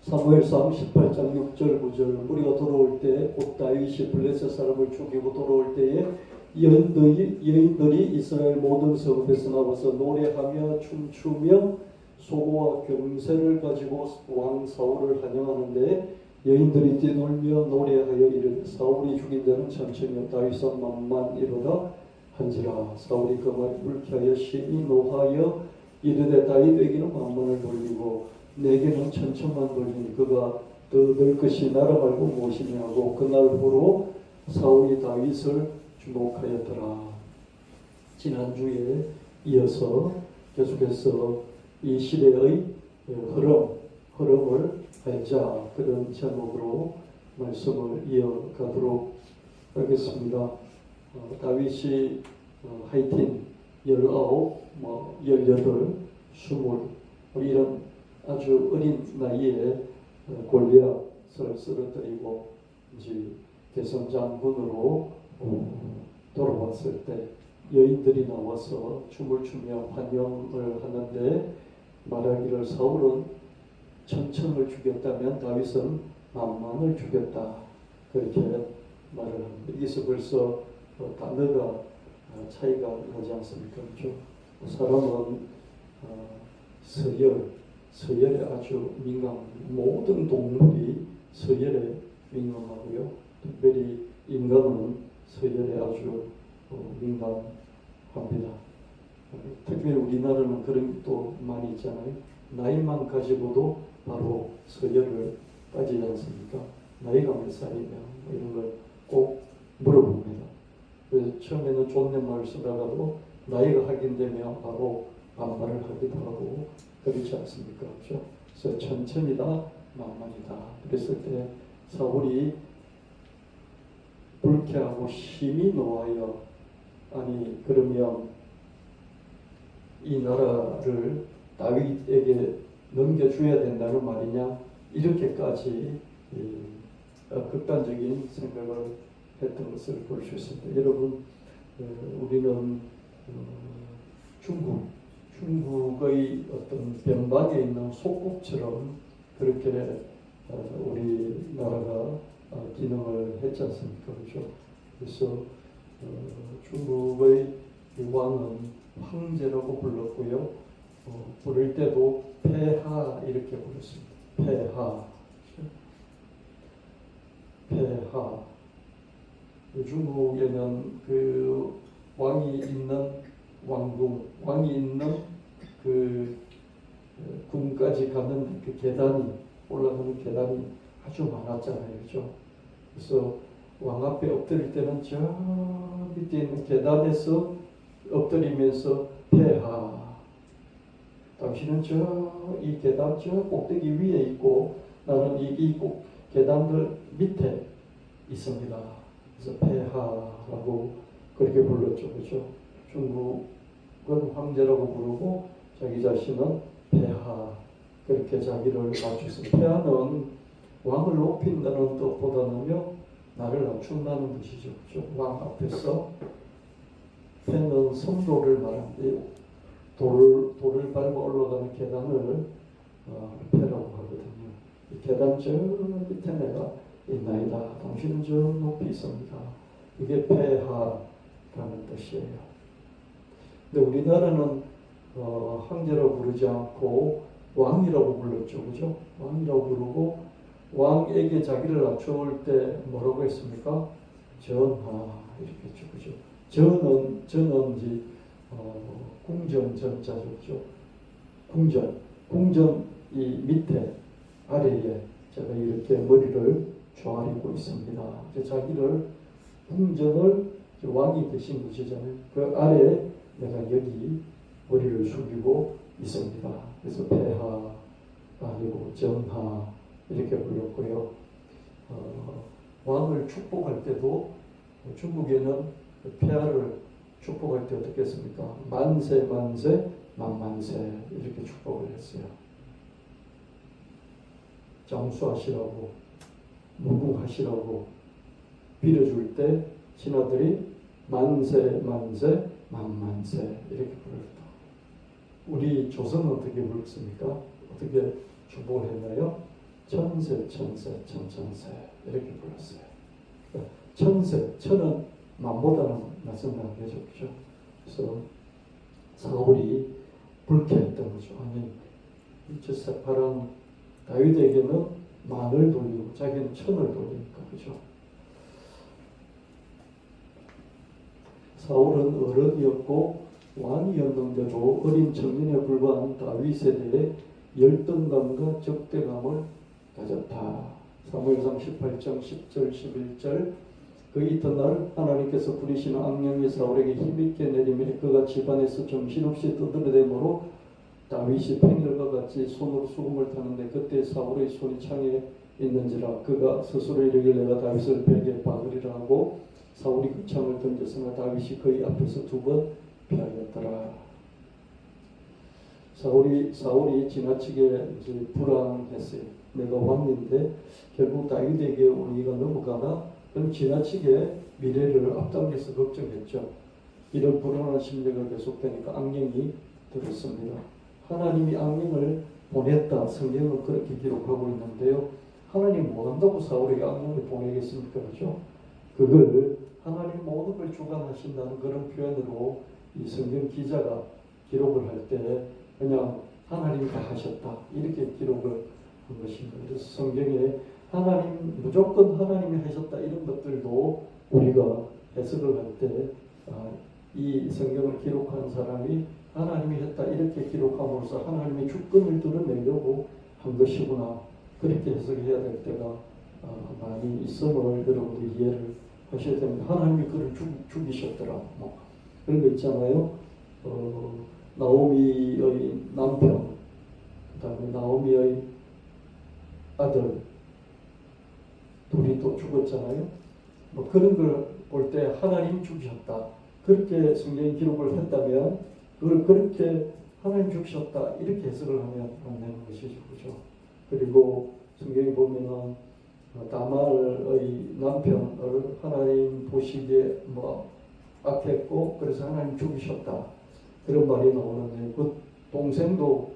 사무엘상 18장 6절 9절 우리가 돌아올 때 곧 다윗이 블레셋 사람을 죽이고 돌아올 때에 여인들이 이스라엘 모든 성읍에서 나와서 노래하며 춤추며 소고와 경세를 가지고 왕 사울을 환영하는데 여인들이 뛰놀며 노래하여 이르되 사울이 죽인 자는 천천히 다윗은 만만이로다 한지라. 사울이 그 말에 불쾌하여 심히 노하여 이르되 다윗에게는 만만을 돌리고 내게는 천천만 돌리니 그가 더 늘 것이 나라 말고 무엇이냐 하고 그날 후로 사울이 다윗을 주목하였더라. 지난주에 이어서 계속해서 이 시대의 흐름을 알자 그런 제목으로 말씀을 이어가도록 하겠습니다. 다윗이 하여튼 19, 18, 20 이런 아주 어린 나이에 골리앗을 쓰러뜨리고 이제 개성장군으로 돌아왔을 때 여인들이 나와서 춤을 추며 환영을 하는데 말하기를 사울은 천천을 죽였다면 다윗은 만만을 죽였다 그렇게 말을 합니다. 여기서 벌써 단어가 차이가 나지 않습니까? 그렇죠? 사람은 서열에 아주 민감, 모든 동물이 서열에 민감하고요. 특별히 인간은 서열에 아주 민감합니다. 특별히 우리나라는 그런 게 또 많이 있잖아요. 나이만 가지고도 바로 서열을 따지지 않습니까? 나이가 몇 살이냐 이런 걸 꼭 물어봅니다. 그래서 처음에는 존댓말을 쓰다가도 나이가 확인되면 바로 반말을 하기도 하고 그렇지 않습니까? 그렇죠? 그래서 천천히다 만만이다 그랬을 때 사울이 불쾌하고 심히 노하여 아니 그러면 이 나라를 다윗에게 넘겨줘야 된다는 말이냐 이렇게까지 극단적인 생각을 했던 것을 볼 수 있습니다. 여러분 우리는 중국의 어떤 변방에 있는 속국처럼 그렇게 우리나라가 기능을 했지 않습니까? 그렇죠? 그래서 중국의 왕은 황제라고 불렀고요. 부를 때도 폐하 이렇게 불렀습니다. 폐하. 중국에는 그 왕이 있는 왕궁, 왕이 있는 그 궁까지 가는 그 계단이 올라가는 계단이 아주 많았잖아요, 그렇죠? 그래서 왕 앞에 엎드릴 때는 저 밑에 있는 계단에서 엎드리면서 폐하. 당신은 저 이 계단 저 꼭대기 위에 있고 나는 이 계단들 밑에 있습니다. 그래서 폐하라고 그렇게 불렀죠, 그렇죠? 중국은 황제라고 부르고 자기 자신은 폐하 그렇게 자기를 낮추었습니다. 폐하는 왕을 높인다는 뜻보다는요 나를 낮춘다는 뜻이죠, 그렇죠? 왕 앞에서 폐는 성도를 말하는데 돌을 밟아 올라가는 계단을 폐라고 하거든요. 이 계단 저 밑에 내가 있나이다. 당신은 저 높이 있습니다. 이게 폐하라는 뜻이에요. 근데 우리나라는 황제라고 부르지 않고 왕이라고 불렀죠, 그죠? 왕이라고 부르고 왕에게 자기를 낮춰올 때 뭐라고 했습니까? 전하 이렇게 했죠, 그죠? 저는 이제 궁전 전자죠, 그죠? 궁전 이 밑에 아래에 제가 이렇게 머리를 조아리고 있습니다. 자기를 궁전을 왕이 계신 곳이잖아요. 그 아래에 내가 여기 머리를 숙이고 있습니다. 그래서 폐하 아니고 전하 이렇게 불렀고요. 왕을 축복할 때도 중국에는 폐하를 축복할 때 어떻게 했습니까? 만세 만세 만만세 이렇게 축복을 했어요. 장수하시라고 무궁하시라고 빌어줄 때 신하들이 만세 만세 만만세 이렇게 부릅니다. 우리 조선은 어떻게 불렀습니까? 어떻게 축복을 했나요? 천세 천천세 이렇게 불렀어요. 천세, 천은 만보다는 낫습니다. 그죠? 그래서 사울이 불쾌했던 거죠. 아니, 저 새파란 다윗에게는 만을 돌리고 자기는 천을 돌리니까, 그죠? 사울은 어른이었고 왕이었는데도 어린 청년에 불과한 다윗에 대해 열등감과 적대감을 가졌다. 사무엘상 18장 10절 11절 그 이튿날 하나님께서 부리시는 악령이 사울에게 힘있게 내리매 그가 집안에서 정신없이 떠들어대므로 다윗이 팽혈과 같이 손으로 수금을 타는데 그때 사울의 손이 창에 있는지라 그가 스스로 이르길 내가 다윗을 벽에 박으리라 하고 사울이 그 창을 던졌으나 다윗이 그의 앞에서 2번 피하였더라. 사울이 지나치게 이제 불안했어요. 내가 왕인데 결국 다윗에게 우리가 넘어가나? 그럼 지나치게 미래를 앞당겨서 걱정했죠. 이런 불안한 심리가 계속되니까 악령이 들었습니다. 하나님이 악령을 보냈다. 성경은 그렇게 기록하고 있는데요. 하나님 뭐 한다고 사울에게 악령을 보내겠습니까? 그렇죠? 그걸 하나님 모든 걸 주관하신다는 그런 표현으로 이 성경 기자가 기록을 할 때 그냥 하나님이 다 하셨다. 이렇게 기록을 한 것입니다. 그래서 성경에 하나님, 무조건 하나님이 하셨다 이런 것들도 우리가 해석을 할 때 이 성경을 기록한 사람이 하나님이 했다 이렇게 기록함으로써 하나님의 주권을 드러내려고 한 것이구나 그렇게 해석해야 될 때가 많이 있음을 여러분들이 이해를 하셔야 됩니다. 하나님이 그를 죽이셨더라 뭐 그런 거 있잖아요. 나오미의 남편, 그 다음에 나오미의 아들 둘이 또 죽었잖아요. 뭐 그런 걸 볼 때 하나님 죽이셨다 그렇게 성경이 기록을 했다면 그걸 그렇게 하나님 죽이셨다 이렇게 해석을 하면 안 되는 것이죠. 그죠? 그리고 성경에 보면은 다말의 남편을 하나님 보시기에 뭐 악했고 그래서 하나님 죽이셨다 그런 말이 나오는데 그 동생도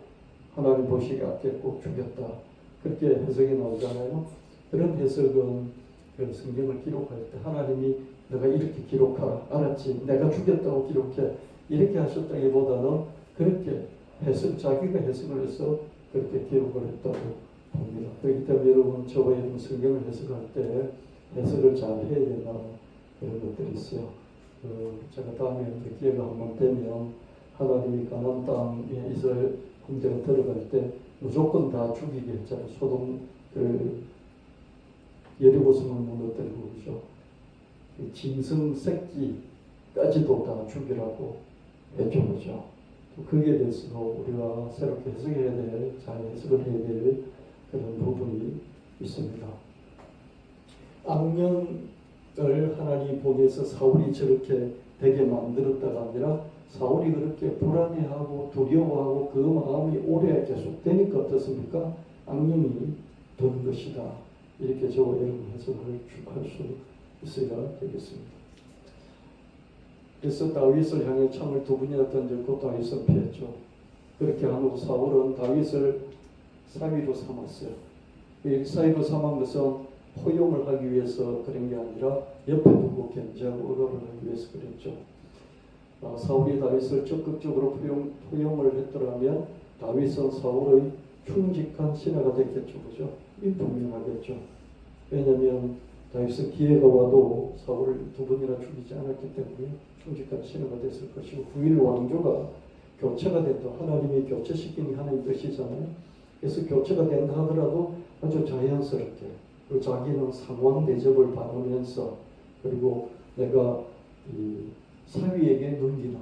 하나님 보시기에 악했고 죽였다 그렇게 해석이 나오잖아요. 그런 해석은 그 성경을 기록할 때 하나님이 내가 이렇게 기록하라 알았지 내가 죽였다고 기록해 이렇게 하셨다기보다는 그렇게 자기가 해석을 해서 그렇게 기록을 했다고 봅니다. 그렇기 때문에 여러분 저와 여러분 성경을 해석할 때 해석을 잘 해야 된다는 그런 것들이 있어요. 제가 다음에 기회가 한번 되면 하나님이 가나안 땅에 이스라엘 군대가 들어갈 때 무조건 다 죽이게 했잖아요. 소돔 여리고성을 무너뜨리고 그죠. 짐승 새끼까지도 다 죽이라고 했죠. 그죠. 거기에 대해서도 우리가 새롭게 해석해야 될, 잘 해석을 해야 될 그런 부분이 있습니다. 악령을 하나님이 보내서 사울이 저렇게 되게 만들었다가 아니라 사울이 그렇게 불안해하고 두려워하고 그 마음이 오래 계속되니까 어떻습니까? 악령이 든 것이다. 이렇게 저와 여러분 해석을 할 수 있어야 되겠습니다. 그래서 다윗을 향해 창을 2번이나 던졌고 다윗은 피했죠. 그렇게 하고 사울은 다윗을 사위로 삼았어요. 이 사위로 삼은 것은 포용을 하기 위해서 그런 게 아니라 옆에 두고 견제하고 의로를 하기 위해서 그랬죠. 사울이 다윗을 적극적으로 포용을 했더라면 다윗은 사울의 충직한 신하가 됐겠죠. 그죠? 이 분명하겠죠. 왜냐하면 다윗은 기회가 와도 사울을 2번이나 죽이지 않았기 때문에 충직한 신하가 됐을 것이고 9일 왕조가 교체가 된다. 하나님이 교체시키는 하나님 뜻이잖아요. 그래서 교체가 된다 하더라도 아주 자연스럽게 그리고 자기는 상왕 대접을 받으면서 그리고 내가 이 사위에게 넘기는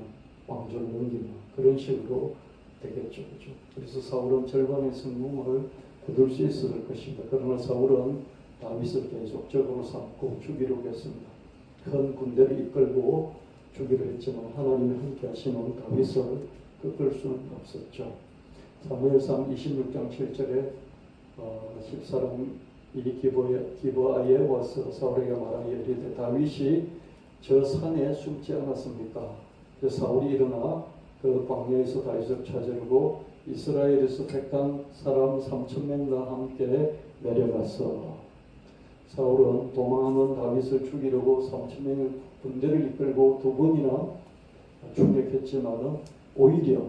왕조를 넘기는 그런 식으로 되겠죠. 그렇죠? 그래서 사울은 절반의 성공을 거둘 수 있었을 것입니다. 그러나 사울은 다윗을 계속적으로 삼고 죽이려고 했습니다. 큰 군대를 이끌고 죽이려 했지만 하나님이 함께 하시는 다윗을 꺾을 수는 없었죠. 사무엘상 26장 7절에 10사람이 기브아에 와서 사울에게 말하여 이르되 다윗이 저 산에 숨지 않았습니까? 그래서 사울이 일어나 그 광야에서 다윗을 찾으려고 이스라엘에서 택한 사람 3,000명과 함께 내려가서 사울은 도망하는 다윗을 죽이려고 3,000명의 군대를 이끌고 두 번이나 추격했지만 오히려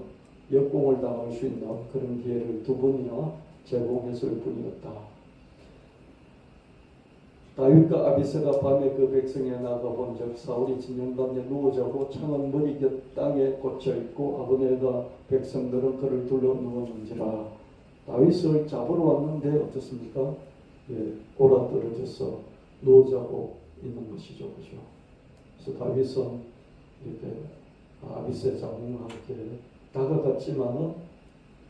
역공을 당할 수 있는 그런 기회를 두 번이나 제공했을 뿐이었다. 다윗과 아비새가 밤에 그 백성에 나가 본즉 사울이 진영가운데 누워 자고 창은 머리 곁 땅에 꽂혀 있고 아브넬과 백성들은 그를 둘러 누웠는지라. 다윗을 잡으러 왔는데 어떻습니까? 골아 떨어져서 누워 자고 있는 것이죠, 그죠? 그래서 다윗은 이렇게 아비새 장군과 함께 다가갔지만은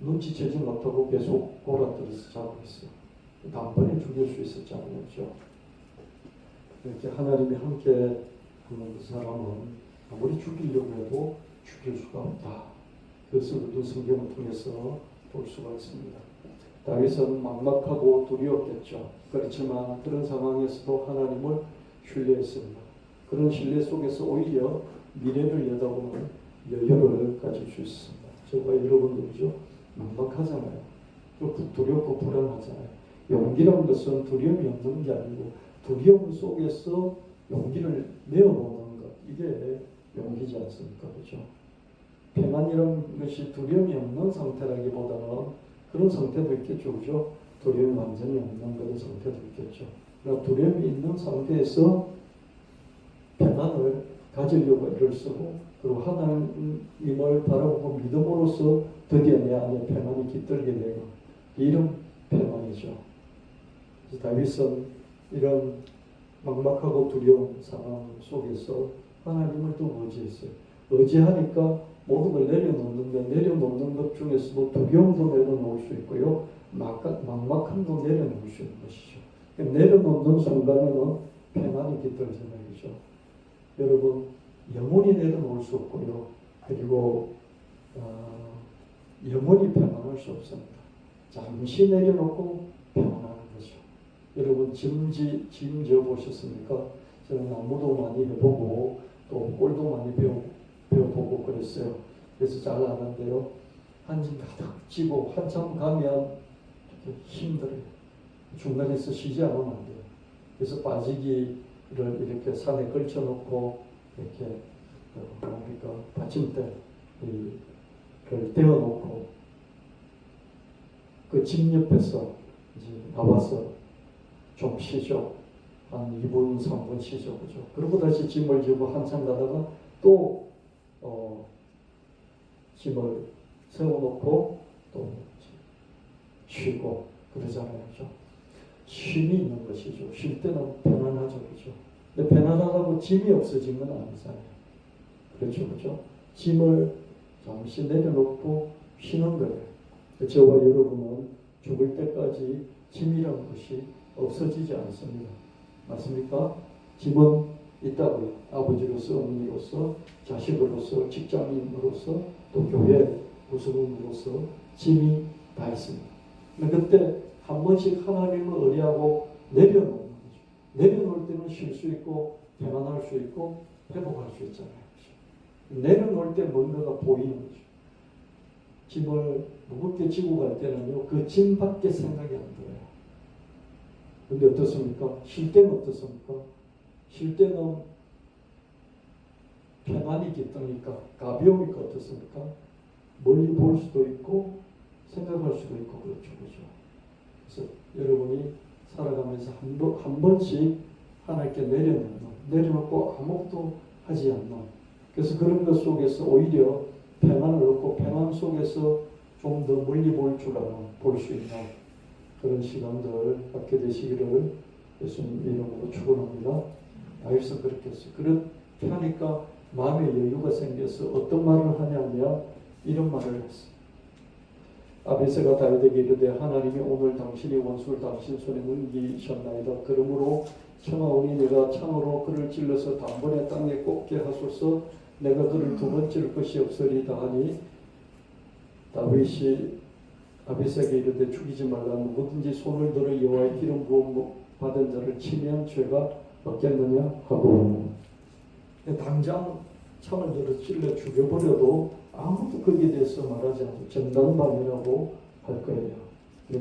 눈치채지 못하고 계속 골아 떨어져서 자고 있어요. 단번에 죽일 수 있었잖아요, 그죠? 이렇게 하나님이 함께 하는 그 사람은 아무리 죽이려고 해도 죽일 수가 없다. 그것을 우리 성경을 통해서 볼 수가 있습니다. 다윗은 막막하고 두려웠겠죠. 그렇지만 그런 상황에서도 하나님을 신뢰했습니다. 그런 신뢰 속에서 오히려 미래를 내다보는 여유를 가질 수 있습니다. 저와 여러분들이죠. 막막하잖아요. 두렵고 불안하잖아요. 용기라는 것은 두려움이 없는 게 아니고 두려움 속에서 용기를 내어보는 것, 이게 용기지 않습니까? 그렇죠? 평안이라는 것이 두려움이 없는 상태라기보다는 그런 상태도 있겠죠. 그렇죠? 두려움이 완전히 없는 그런 상태도 있겠죠. 그러나 두려움이 있는 상태에서 평안을 가지려고 애를 쓰고 그리고 하나님을 바라보고 믿음으로써 드디어 내 안에 평안이 깃들게 되는 이런 평안이죠. 다윗은 이런 막막하고 두려운 상황 속에서 하나님을 또 의지했어요. 의지하니까 모든 걸 내려놓는데 내려놓는 것 중에서도 두려움도 내려놓을 수 있고요. 막막함도 내려놓을 수 있는 것이죠. 내려놓는 순간에는 평안이 깃들어지는 거죠. 여러분, 영원히 내려놓을 수 없고요. 그리고 영원히 평안할 수 없습니다. 잠시 내려놓고 평안하는 거죠. 여러분 짐져 보셨습니까? 저는 나무도 많이 해보고 또 꼴도 많이 배워보고 그랬어요. 그래서 잘 아는데요. 한 짐 가득 지고 한참 가면 힘들어요. 중간에서 쉬지 않으면 안 돼요. 그래서 빠지기를 이렇게 산에 걸쳐놓고 이렇게 받침대를 떼어놓고 그 짐 옆에서 이제 나와서 좀 쉬죠. 한 2분, 3분 쉬죠. 그죠? 그리고 다시 짐을 지고 한참 가다가 또 짐을 세워놓고 또 쉬고 그러잖아요. 그죠? 쉼이 있는 것이죠. 쉴 때는 편안하죠. 그죠? 근데 편안하다고 짐이 없어진 건 아니잖아요. 그렇죠. 그죠? 짐을 잠시 내려놓고 쉬는 거예요. 저와 여러분은 죽을 때까지 짐이라는 것이 없어지지 않습니다. 맞습니까? 짐은 있다고요. 아버지로서, 어머니로서, 자식으로서, 직장인으로서, 또 교회 구성원으로서 짐이 다 있습니다. 그때 한 번씩 하나님을 의뢰하고 내려놓는 거죠. 내려놓을 때는 쉴 수 있고 평안할 수 있고 회복할 수 있잖아요. 내려놓을 때 뭔가가 보이는 거죠. 짐을 무겁게 지고 갈 때는요, 그 짐밖에 생각이 안 들어요. 근데 어떻습니까? 쉴 때는 어떻습니까? 쉴 때는 평안이 깃드니까 가벼우니까 어떻습니까? 멀리 볼 수도 있고 생각할 수도 있고 그렇죠. 그래서 여러분이 살아가면서 한 번씩 하나님께 내려놓고 아무것도 하지 않는, 그래서 그런 것 속에서 오히려 평안을 얻고 평안 속에서 좀 더 멀리 볼 줄 아는, 볼 수 있는 그런 시간들 갖게 되시기를 예수님 이름으로 축원합니다. 다윗은 그렇게 했어요. 그렇게 하니까 마음의 여유가 생겨서 어떤 말을 하냐면 이런 말을 했어요. 아비새가 다윗에게 이르되 하나님이 오늘 당신이 원수를 당신 손에 넘기셨나이다. 그러므로 청하오니 내가 창으로 그를 찔러서 단번에 땅에 꽂게 하소서. 내가 그를 두 번 찔 것이 없으리다 하니 다윗이 아비새에게 이르되 죽이지 말라. 누구든지 손을 들어 여호와의 기름 부음 받은 자를 치면 죄가 없겠느냐 하고 당장 창을 들어 찔러 죽여버려도 아무도 거기에 대해서 말하지 않고 정당방위라고 할 거예요.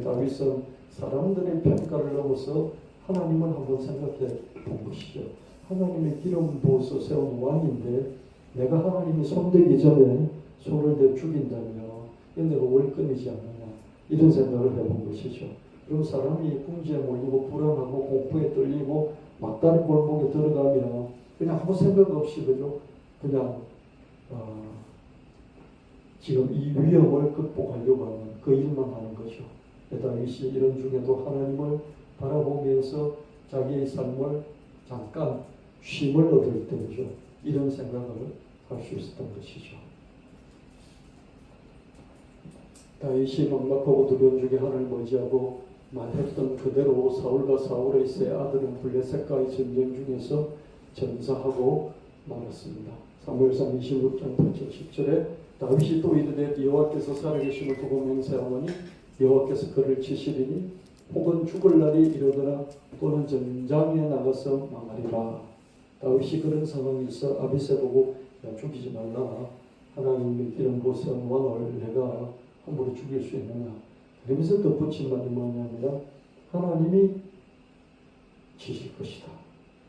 다윗은 사람들의 평가를 넘어서 하나님을 한번 생각해 본 것이죠. 하나님의 기름 부어서 세운 왕인데 내가 하나님이 손대기 전에 손을 대 죽인다면 내가 월권이지 않느냐 이런 생각을 해본 것이죠. 그럼 사람이 궁지에 몰리고 불안하고 공포에 떨리고 막다른 골목에 들어가면 그냥 아무 생각 없이 그죠? 그냥 지금 이 위험을 극복하려고 하는 그 일만 하는 거죠. 다윗이 이런 중에도 하나님을 바라보면서 자기의 삶을 잠깐 쉼을 얻을 때죠. 이런 생각을 할 수 있었던 것이죠. 다윗이 막막하고 두려운 중에 하나님을 의지하고 말했던 그대로 사울과 사울의 세 아들은 블레셋과의 전쟁 중에서 전사하고 말았습니다. 사무엘상 26장 8절 10절에 다윗이 또 이르되 여호와께서 살아계심을 두고 맹세하오니 여호와께서 그를 치시리니 혹은 죽을 날이 이르거나 또는 전장에 나가서 망하리라. 다윗이 그런 상황에서 아비새 보고 야 죽이지 말라. 하나님의 기름 부어서 왕을 내가 함부로 죽일 수 있느냐. 그러면서 덧붙인 말이 뭐냐면 하나님이 치실 것이다.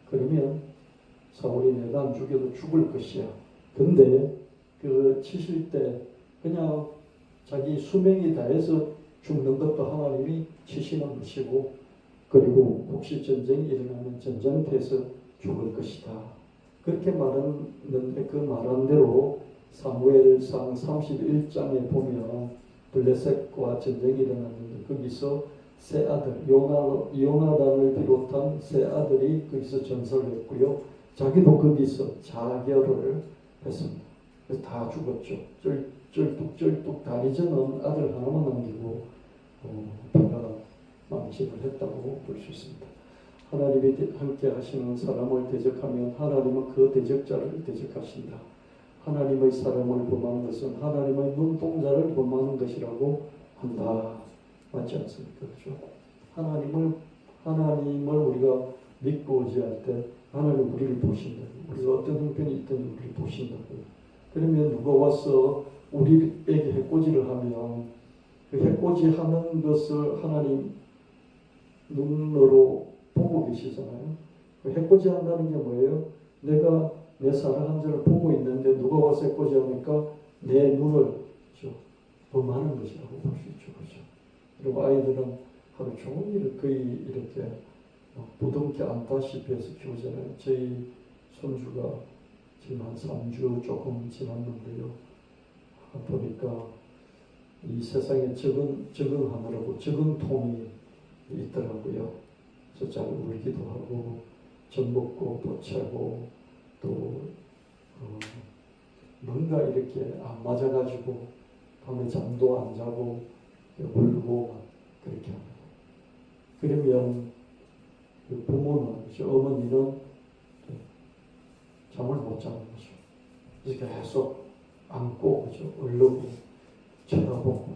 그러면 사울이 내가 안 죽여도 죽을 것이야. 근데 그 치실 때 그냥 자기 수명이 다해서 죽는 것도 하나님이 치시는 것이고 그리고 혹시 전쟁이 일어나면 전장터에서 죽을 것이다. 그렇게 말하는데 그 말한 대로 사무엘상 31장에 보면 블레셋과 전쟁이 일어났는데 거기서 세 아들 요나단을 비롯한 세 아들이 거기서 전설을 했고요. 자기도 거기서 자결을 했습니다. 그래서 다 죽었죠. 쩔뚝 다리 저는 아들 하나만 남기고 다가 망신을 했다고 볼 수 있습니다. 하나님이 함께 하시는 사람을 대적하면 하나님은 그 대적자를 대적하신다. 하나님의 사람을 범하는 것은 하나님의 눈동자를 범하는 것이라고 한다. 맞지 않습니까? 그렇죠? 하나님을 우리가 믿고 의지할 때 하나님 우리를 보신다. 우리가 어떤 형편이 있든지 우리를 보신다고. 그러면 누가 와서 우리에게 해코지를 하면 그 해코지 하는 것을 하나님 눈으로 보고 계시잖아요. 그 해코지 한다는 게 뭐예요? 내가 내 사랑한 자를 보고 있는데 누가 와서 해코지 하니까 내 눈을 범하는 것이라고 볼 수 있죠. 그렇죠? 그리고 아이들은 하루 종일 거의 이렇게 부둥켜 안다시피 해서 키우잖아요. 저희 손주가 지금 한 3주 조금 지났는데요. 보니까 이 세상에 적응하느라고 적응통이 있더라고요. 그래서 잘 울기도 하고 젖 먹고 보채고 또 뭔가 이렇게 안 맞아가지고 밤에 잠도 안 자고 울고 막 그렇게 합니다. 그러면 그 부모는 어머니는 잠을 못 자는 거죠. 그래서 계속 안고 그죠, 얼르고 쳐다보고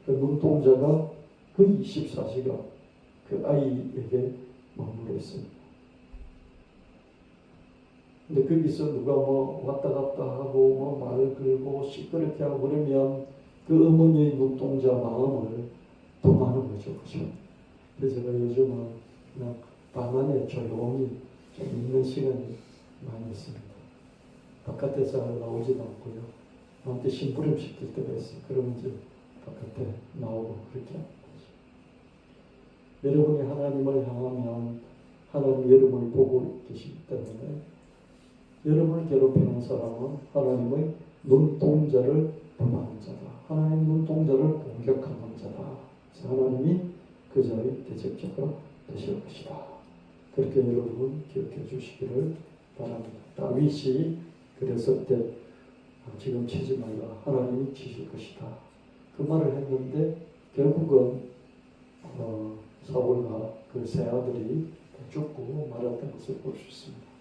그 눈동자가 거의 24시간 그 아이에게 머물러 있습니다. 근데 거기서 누가 왔다 갔다 하고 말을 걸고 시끄럽게 하고 그러면 그 어머니의 눈동자 마음을 dom하는 거죠. 그죠? 그래서 제가 요즘은 그냥 방 안에 조용히 좀 있는 시간이 많이 있습니다. 바깥에 잘 나오지도 않고요. 나한테 심부름 시킬 때가 있어요. 그러면 이제 바깥에 나오고 그렇게 합니다. 여러분이 하나님을 향하면 하나님 여러분을 보고 계시기 때문에 여러분을 괴롭히는 사람은 하나님의 눈동자를 범하는 자다. 하나님 눈동자를 공격하는 자다. 하나님이 그 자의 대적자가 되실 것이다. 그렇게 여러분 기억해 주시기를 바랍니다. 다윗이 그랬을 때 지금 치지 말라. 하나님이 치실 것이다. 그 말을 했는데 결국은 사울과 그 세 아들이 죽고 말았던 것을 볼 수 있습니다.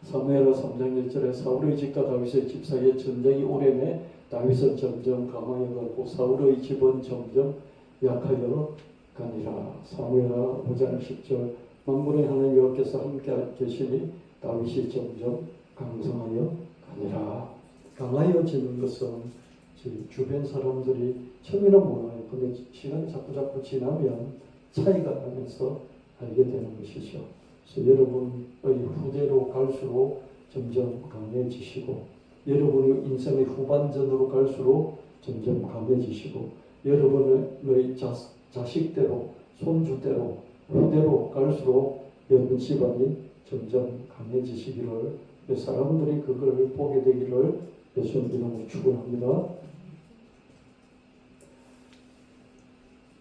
사무엘하 3장 1절에 사울의 집과 다윗의 집 사이에 전쟁이 오래매 다윗은 점점 강하여 가고 사울의 집은 점점 약하여 가니라. 사무엘하 5장 10절 만군의 하나님 여호와께서 함께 계시니 다윗이 점점 강성하여 가니라. 강하여지는 것은 주변 사람들이 처음에는 몰라요. 근데 시간이 자꾸 지나면 차이가 나면서 알게 되는 것이죠. 그래서 여러분의 후대로 갈수록 점점 강해지시고, 여러분의 인생의 후반전으로 갈수록 점점 강해지시고, 여러분의 자식대로, 손주대로, 후대로 갈수록 여러분 집안이 점점 강해지시기를, 사람들이 그걸 보게 되기를 예수님 이름으로 축원합니다.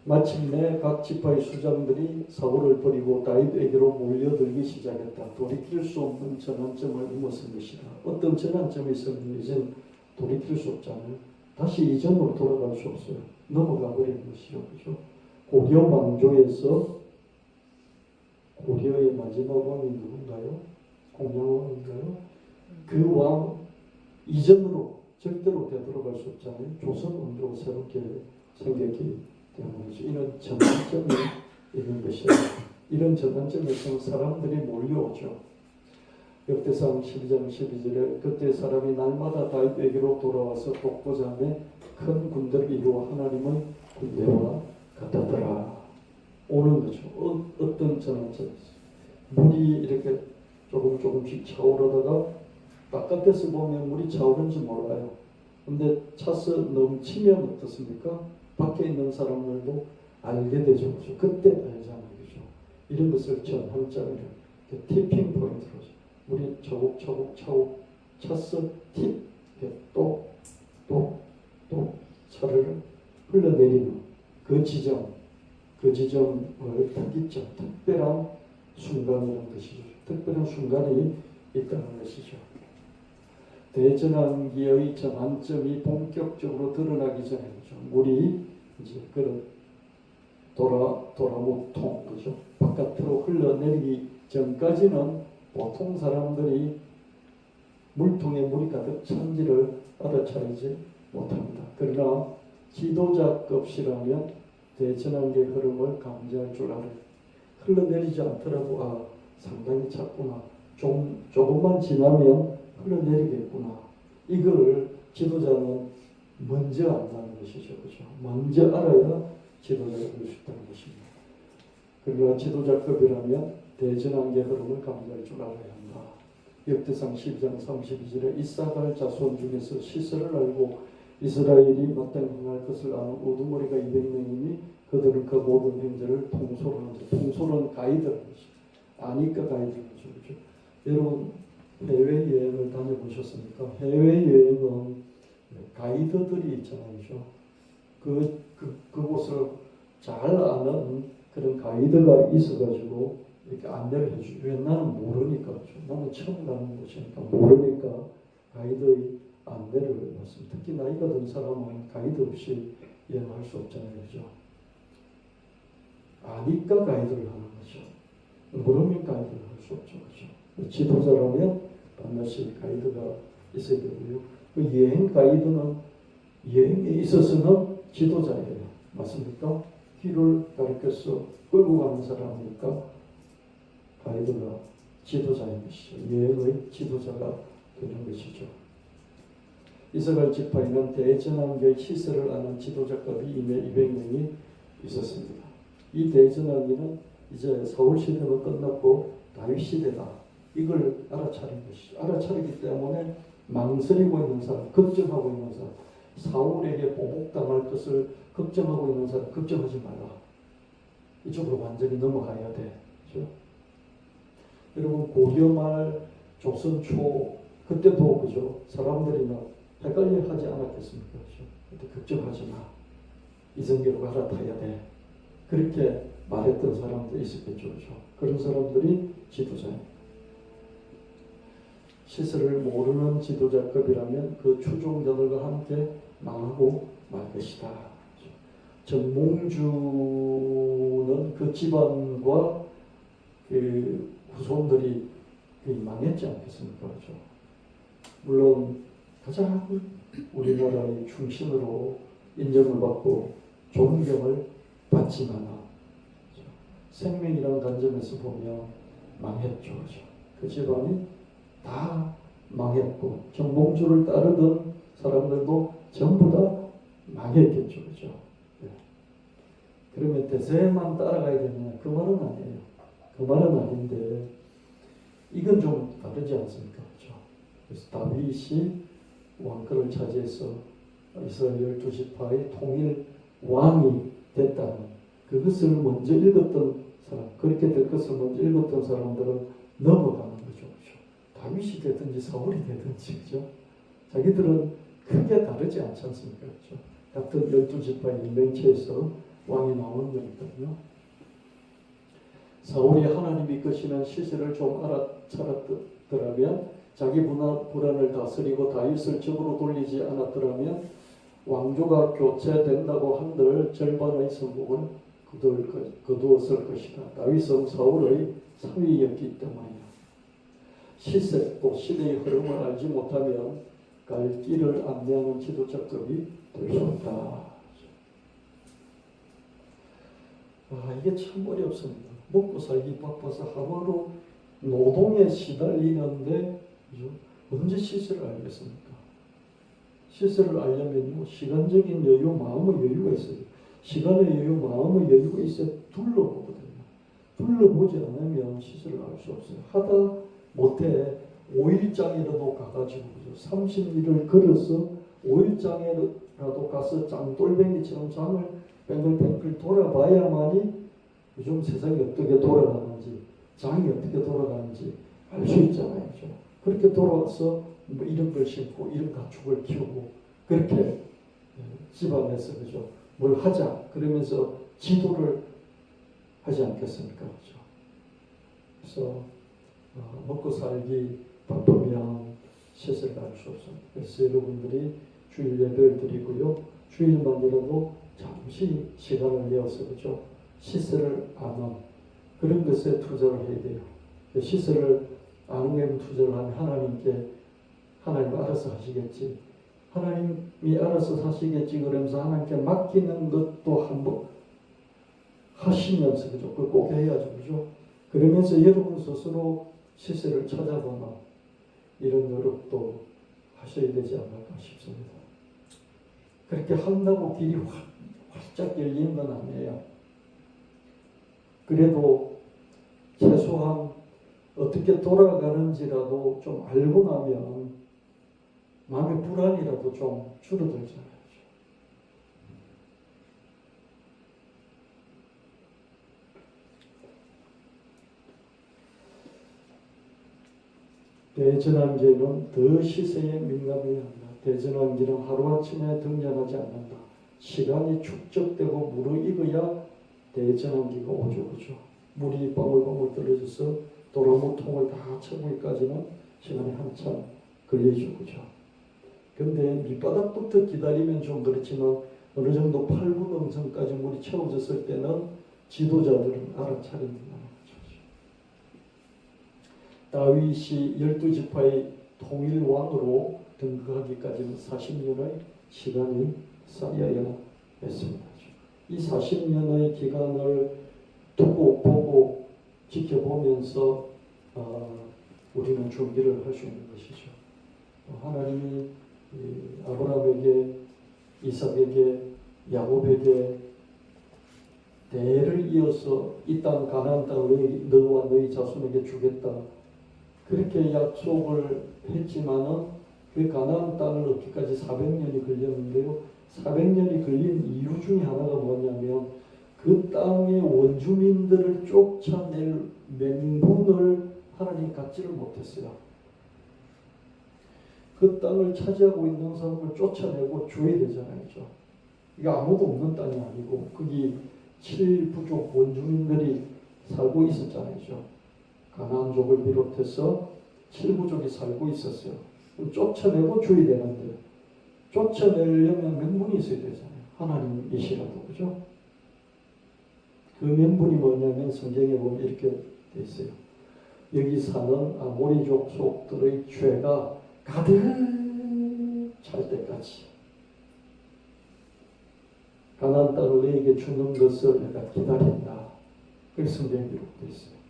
마침내 각 지파의 수장들이 사울을 버리고 다윗에게로 몰려들기 시작했다. 돌이킬 수 없는 전환점을 넘어선 것이다. 어떤 전환점이 있으면 이제는 돌이킬 수 없잖아요. 다시 이전으로 돌아갈 수 없어요. 넘어가 버리는 것이죠. 그죠? 고려 왕조에서 고려의 마지막 왕이 누군가요? 공양왕인가요? 그 왕 이전으로 절대로 되돌아갈 수 없잖아요. 조선 왕조가 새롭게 생겼기 때문이죠. 이런 전환점이 있는 것이에요. 이런 전환점에서 사람들이 몰려오죠. 역대상 12장 12절에 그때 사람이 날마다 다윗에게로 돌아와서 독보자함에 큰 군대를 이루어 하나님의 군대와 같았더라. 오는 거죠. 어떤 전환점이 있어요. 물이 이렇게 조금씩 차오르다가 바깥에서 보면 물이 차오르는지 몰라요. 근데 차서 넘치면 어떻습니까? 밖에 있는 사람들도 알게 되죠. 그때 알잖아요. 그죠? 이런 것을 전환점이라고, 티핑 포인트로, 물이 차곡차곡 차서 또 차를 흘러내리는 그 지점을 특이점, 특별한 순간이라는 것이죠. 특별한 순간이 있다는 것이죠. 대전환기의 전환점이 본격적으로 드러나기 전에, 그죠? 물이 이제 그런 도라무통, 그죠? 바깥으로 흘러내리기 전까지는 보통 사람들이 물통에 물이 가득 찬지를 알아차리지 못합니다. 그러나 지도자급이라면 대전환기의 흐름을 감지할 줄 알아요. 흘러내리지 않더라도 상당히 찼구나. 조금만 지나면 흘러내리겠구나. 이걸 지도자는 먼저 안다는 것이죠. 그렇죠? 먼저 알아야 지도자가 될 수 있다는 것입니다. 그러나 지도자급이라면 대전환기의 흐름을 감지할 줄 알아야 한다. 역대상 12장 32절에 이사갈 자손 중에서 시설을 알고 이스라엘이 마땅히 행할 것을 아는 우두머리가 200명이니 그들은 그 모든 행제를 통솔하는 자. 통솔은 가이드라는 것이죠. 아니까 가이드라는 거죠. 그렇죠? 여러분 해외여행을 다녀보셨습니까? 해외여행은 가이드들이 있잖아요. 그죠? 그곳을 잘 아는 그런 가이드가 있어가지고 이렇게 안내를 해주죠. 왜? 나는 모르니까. 그죠? 나는 처음 가는 곳이니까 모르니까 가이드의 안내를 받습니다. 특히 나이가 든 사람은 가이드 없이 여행할 수 없잖아요. 그죠? 아니까 가이드를 하는 거죠. 모르면 가이드를 할 수 없죠. 그죠? 지도자라면 반드시 가이드가 있어야 되고요. 그 여행 가이드는 여행에 있어서는 지도자예요. 맞습니까? 길을 가르쳐서 끌고 가는 사람이니까 가이드가 지도자인 것이죠. 여행의 지도자가 되는 것이죠. 이스라엘 지파에는 대전환기의 시설을 아는 지도자급이 이미 200명이 있었습니다. 이 대전환기는 이제 사울 시대가 끝났고 다윗 시대다. 이걸 알아차린 것이죠. 알아차리기 때문에 망설이고 있는 사람, 걱정하고 있는 사람, 사울에게 보복당할 것을 걱정하고 있는 사람, 걱정하지 말라. 이쪽으로 완전히 넘어가야 돼. 그렇죠? 여러분 고려 말 조선 초 그때도 그죠? 사람들이 막 헷갈려 하지 않았겠습니까? 그렇죠? 그때 걱정하지 마. 이성계로 갈아타야 돼. 그렇게 말했던 사람도 있었겠죠. 그렇죠? 그런 사람들이 지도자입니다. 시설을 모르는 지도자급이라면 그 추종자들과 함께 망하고 말 것이다. 정몽주는 그 집안과 그 후손들이 망했지 않겠습니까? 그렇죠? 물론 가장 우리나라의 충신으로 인정을 받고 존경을 받지만 생명이라는 관점에서 보면 망했죠. 그렇죠? 그 집안이 다 망했고 정봉주를 따르던 사람들도 전부 다 망했겠죠. 그죠? 네. 그러면 대세만 따라가야 되느냐? 그 말은 아니에요. 그 말은 아닌데 이건 좀 다르지 않습니까? 그죠? 그래서 다윗이 왕권을 차지해서 이스라엘 12지파의 통일 왕이 됐다는 그것을 먼저 읽었던 사람, 그렇게 될 것을 먼저 읽었던 사람들은 넘어가는 거죠. 그죠? 다윗이 되든지 사울이 되든지, 그죠? 자기들은 크게 다르지 않지 않습니까? 그죠? 같은 12지파의 인명체에서 왕이 나오는 거니까요. 사울이 하나님이 이끄시는 시세를 좀 알아차렸더라면, 자기 불안을 다스리고 다윗을 적으로 돌리지 않았더라면 왕조가 교체된다고 한들 절반의 성공을 거두었을 것이다. 다윗은 사울의 사위였기 때문이다. 시세 또 시대의 흐름을 알지 못하면 갈 길을 안내하는 지도자급이 될 수 없다. 이게 참 어렵습니다. 먹고 살기 바빠서 하루하루 노동에 시달리는데 그죠? 언제 시세를 알겠습니까? 시세를 알려면요, 시간적인 여유, 마음의 여유가 있어요. 시간의 여유, 마음의 여유가 있어야 둘러보거든요. 둘러보지 않으면 시세를 알 수 없어요. 하다 못해 5일장이라도 가가지고 30일을 걸어서 5일장이라도 가서 짱돌뱅이처럼 장을 뱅글뱅글 돌아봐야만이 요즘 세상이 어떻게 돌아가는지, 장이 어떻게 돌아가는지 알 수 있잖아요. 그렇죠? 그렇게 돌아와서 뭐 이런 걸 심고 이런 가축을 키우고 그렇게 집안에서 그죠? 뭘 하자 그러면서 지도를 하지 않겠습니까? 그죠? 그래서 먹고 살기 바쁘면 시세를 알 수 없습니다. 그래서 여러분들이 주일 예배를 드리고요, 주일만이라도 잠시 시간을 내어서 그죠? 시세를 아는 그런 것에 투자를 해야 돼요. 시세를 아는 게 투자를 하면 하나님 알아서 하시겠지. 하나님이 알아서 하시겠지 그러면서 하나님께 맡기는 것도 한번 하시면서 그죠? 그걸 꼭 해야죠. 그죠? 그러면서 여러분 스스로 시세를 찾아보는 이런 노력도 하셔야 되지 않을까 싶습니다. 그렇게 한다고 길이 활짝 열리는 건 아니에요. 그래도 최소한 어떻게 돌아가는지라도 좀 알고 나면 마음의 불안이라도 좀 줄어들잖아요. 대전환기는 더 시세에 민감해야 한다. 대전환기는 하루아침에 등장하지 않는다. 시간이 축적되고 무르익어야 대전환기가 오죠. 그죠? 물이 방울방울 떨어져서 도라무통을 다 채우기까지는 시간이 한참 걸리죠. 그죠? 근데 밑바닥부터 기다리면 좀 그렇지만 어느 정도 8분 음성까지 물이 채워졌을 때는 지도자들은 알아차린다. 다윗이 12지파의 통일왕으로 등극하기까지는 40년의 시간이 쌓여야 했습니다. 이 40년의 기간을 두고 보고 지켜보면서 우리는 준비를 할 수 있는 것이죠. 하나님이 아브라함에게, 이삭에게, 야곱에게 대를 이어서 이 땅 가나안 땅을 너와 너희 자손에게 주겠다. 그렇게 약속을 했지만은 그 가나안 땅을 얻기까지 400년이 걸렸는데요. 400년이 걸린 이유 중에 하나가 뭐냐면 그 땅의 원주민들을 쫓아낼 맹분을 하나님이 갖지를 못했어요. 그 땅을 차지하고 있는 사람을 쫓아내고 줘야 되잖아요. 이게 아무도 없는 땅이 아니고 거기 7부족 원주민들이 살고 있었잖아요. 가나안족을 비롯해서 7부족이 살고 있었어요. 쫓아내고 줘야 되는데 쫓아내려면 명분이 있어야 되잖아요. 하나님이시라도. 그죠? 그 명분이 뭐냐면 성경에 보면 이렇게 돼 있어요. 여기 사는 아모리족 속들의 죄가 가득 찰 때까지 가나안 땅을 너에게 주는 것을 내가 기다린다. 그게 성경에 기록되어 있어요.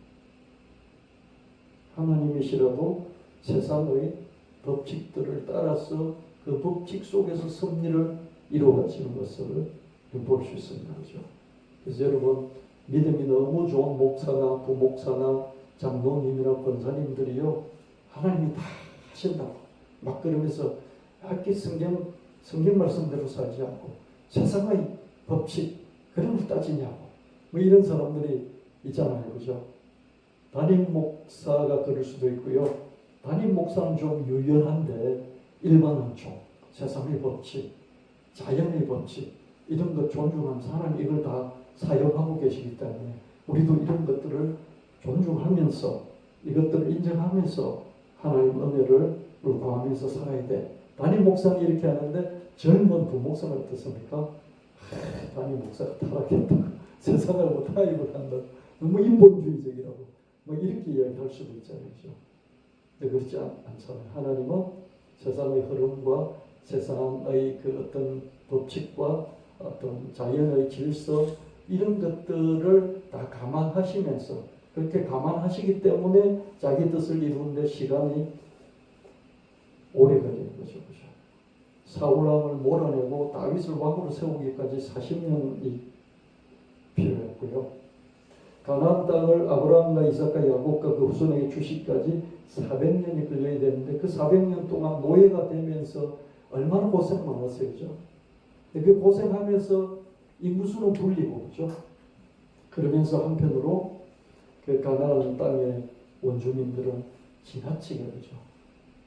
하나님이시라도 세상의 법칙들을 따라서 그 법칙 속에서 섭리를 이루어가시는 것을 볼 수 있습니다. 그죠? 그래서 여러분 믿음이 너무 좋은 목사나 부목사나 장로님이나 권사님들이요 하나님이 다 하신다고 막 그러면서 이렇게 성경 말씀대로 살지 않고 세상의 법칙 그런 걸 따지냐고 뭐 이런 사람들이 있잖아요. 그죠? 담임 목사가 그럴 수도 있고요. 담임 목사는 좀 유연한데 일반은 좀 세상의 법칙, 자연의 법칙 이런 것 존중하면서 하나님 이걸 다 사용하고 계시기 때문에 우리도 이런 것들을 존중하면서 이것들을 인정하면서 하나님 은혜를 구하면서 살아야 돼. 담임 목사는 이렇게 하는데 젊은 부목사는 어떻습니까? 담임 목사가 타락했다. 세상하고 타협을 한다. 너무 인본주의적이라고 뭐 이렇게 이야기할 수도 있잖아요. 그렇죠? 근데 그렇지 않잖아요. 하나님은 세상의 흐름과 세상의 그 어떤 법칙과 어떤 자연의 질서 이런 것들을 다 감안하시면서 그렇게 감안하시기 때문에 자기 뜻을 이루는데 시간이 오래 걸리는 거죠. 그죠? 사울왕을 몰아내고 다윗을 왕으로 세우기까지 40년이 필요했고요. 가나안 땅을 아브라함과 이삭과 야곱과 그 후손에게 주시기까지 400년이 걸려야 되는데 그 400년 동안 노예가 되면서 얼마나 고생 많았어요. 그죠? 그 고생하면서 인구수는 불리고 그죠? 그러면서 한편으로 그 가나안 땅의 원주민들은 지나치게 그죠?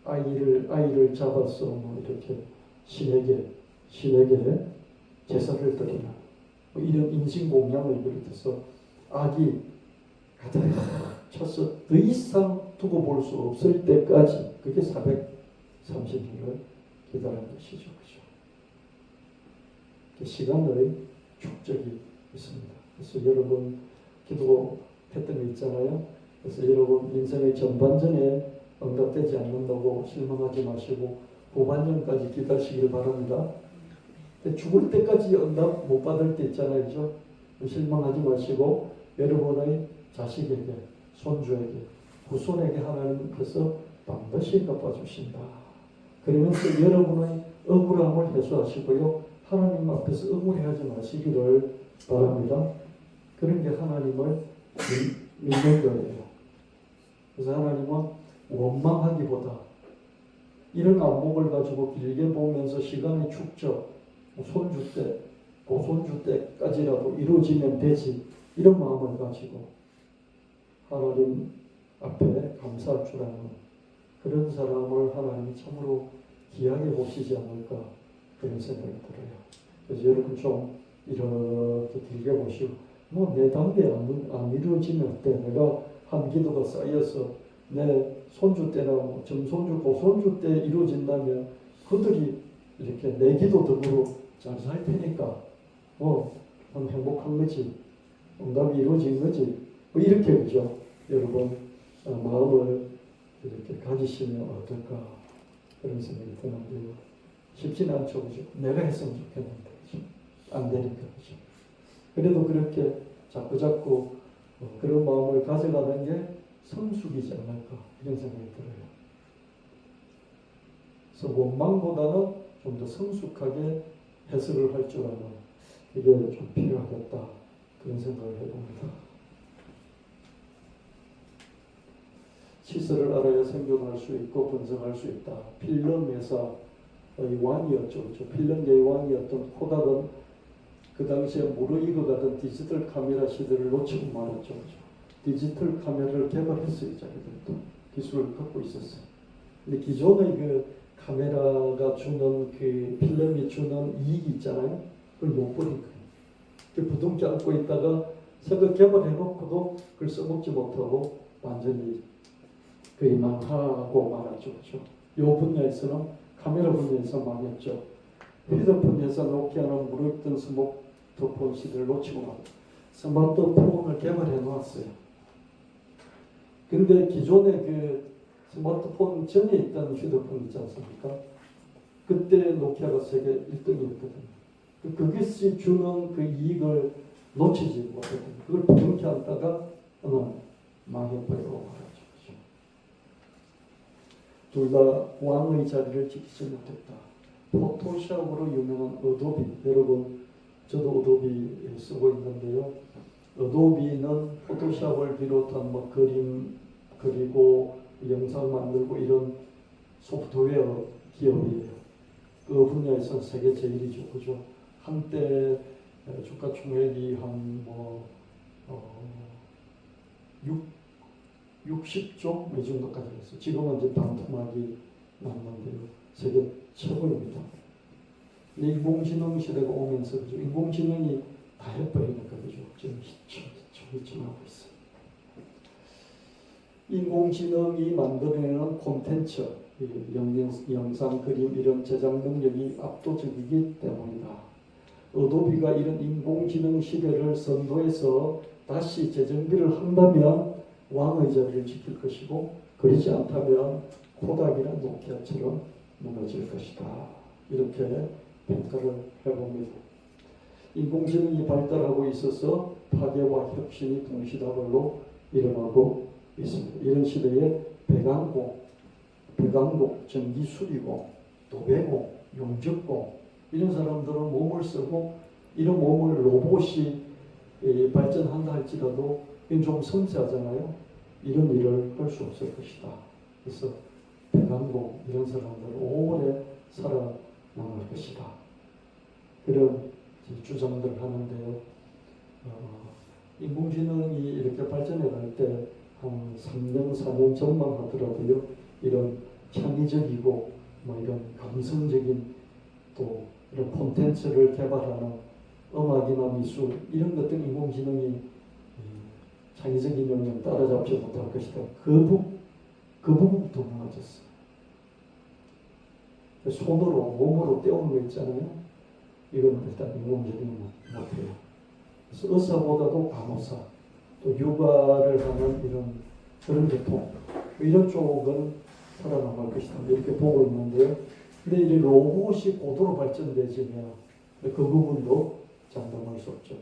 아이를 잡아서 뭐 이렇게 신에게 제사를 드리는 뭐 이런 인신공양을 비롯해서 악이 가득 차서 더 이상 두고 볼 수 없을 때까지 그게 430년을 기다린 것이죠. 그죠? 시간의 축적이 있습니다. 그래서 여러분 기도했던 거 있잖아요. 그래서 여러분 인생의 전반전에 응답되지 않는다고 실망하지 마시고 후반전까지 기다리시길 바랍니다. 죽을 때까지 응답 못 받을 때 있잖아요. 그죠? 실망하지 마시고 여러분의 자식에게, 손주에게, 후손에게 하나님께서 반드시 갚아주신다. 그러면서 여러분의 억울함을 해소하시고요. 하나님 앞에서 억울해하지 마시기를 바랍니다. 그런 게 하나님을 믿는 거예요. 그래서 하나님은 원망하기보다 이런 안목을 가지고 길게 보면서 시간의 축적, 손주 때, 고손주 때까지라도 이루어지면 되지 이런 마음을 가지고 하나님 앞에 감사할 줄 아는 그런 사람을 하나님이 참으로 귀하게 보시지 않을까 그런 생각이 들어요. 그래서 여러분 좀 이렇게 길게 보시고 뭐 내 단계 안 이루어지면 어때? 내가 한 기도가 쌓여서 내 손주 때나 정손주, 고손주 때 이루어진다면 그들이 이렇게 내 기도 덕으로 잘 살 테니까 행복한 거지. 응답이 이루어진 거지. 뭐 이렇게 그죠? 여러분 마음을 이렇게 가지시면 어떨까 그런 생각이 드는데요. 쉽지는 않죠. 그죠? 내가 했으면 좋겠는데 그죠? 안 되니까 그죠? 그래도 그렇게 자꾸 그런 마음을 가져가는 게 성숙이지 않을까 이런 생각이 들어요. 그래서 원망보다는 좀 더 성숙하게 해석을 할 줄 아는 이게 좀 필요하겠다 그런 생각을 해봅니다. 시설을 알아야 생존할 수 있고 번성할 수 있다. 필름 회사의 왕이었죠. 필름계의 왕이었던 코닥은 그 당시에 무르익어 가던 디지털 카메라 시대를 놓치고 말았죠. 디지털 카메라를 개발했어요. 자기들도 기술을 갖고 있었어요. 근데 기존의 그 카메라가 주는 그 필름이 주는 이익이 있잖아요. 그걸 못 버린 거예요. 그 부둥켜 안고 있다가 새거 개발해놓고도 그걸 써먹지 못하고 완전히 거의 망하고 말았죠. 그렇죠? 이 분야에서는 카메라 분야에서 망했죠. 휴대폰 회사 노키아는 무르익던 스마트폰 시대를 놓치고 나서 스마트폰을 개발해 놓았어요. 근데 기존의 그 스마트폰 전에 있던 휴대폰 있지 않습니까? 그때 노키아가 세계 1등이었거든요. 그것이 주는 그 이익을 놓치지 못했거든요. 그걸 부둥켜 안다가 망해버리고 말았죠. 둘 다 왕의 자리를 지키지 못했다. 포토샵으로 유명한 어도비, 여러분 저도 어도비 쓰고 있는데요. 어도비는 포토샵을 비롯한 뭐 그림 그리고 영상 만들고 이런 소프트웨어 기업이에요. 그 분야에서 세계 제일이죠, 그죠? 한때 주가 총액이 한뭐 60조 이 정도까지 했어요. 지금은 이제 반토막이 났는데요. 세계 최고입니다. 인공지능 시대가 오면서 그죠? 인공지능이 다 해버리니까 그죠? 지금 희청하고 있어요. 인공지능이 만들어내는 콘텐츠, 영상, 그림 이런 제작 능력이 압도적이기 때문이다. 어도비가 이런 인공지능 시대를 선도해서 다시 재정비를 한다면 왕의 자리를 지킬 것이고 그렇지 않다면 코닥이나 노키아처럼 무너질 것이다. 이렇게 평가를 해봅니다. 인공지능이 발달하고 있어서 파괴와 혁신이 동시다발로 일어나고 있습니다. 이런 시대에 배관공, 전기수리공, 도배공, 용접공 이런 사람들은 몸을 쓰고 이런 몸을 로봇이 발전한다 할지라도 이건 좀 섬세하잖아요. 이런 일을 할 수 없을 것이다. 그래서 배관공 이런 사람들은 오래 살아남을 것이다. 그런 주장들을 하는데요. 인공지능이 이렇게 발전해 갈 때 한 3년, 4년 전만 하더라도요. 이런 창의적이고 뭐 이런 감성적인 또 이런 콘텐츠를 개발하는 음악이나 미술 이런 것들 인공지능이 창의적인 영역 따라잡지 못할 것이다. 그 부분부터 무너졌어요. 손으로 몸으로 떼우는 거 있잖아요. 이건 일단 인공지능이 못해요. 그래서 의사보다도 간호사, 또 육아를 하는 이런 그런 계통 이런 쪽은 살아남을 것이다. 이렇게 보고 있는데요. 근데 이 로봇이 고도로 발전되지면 그 부분도 장담할 수 없죠.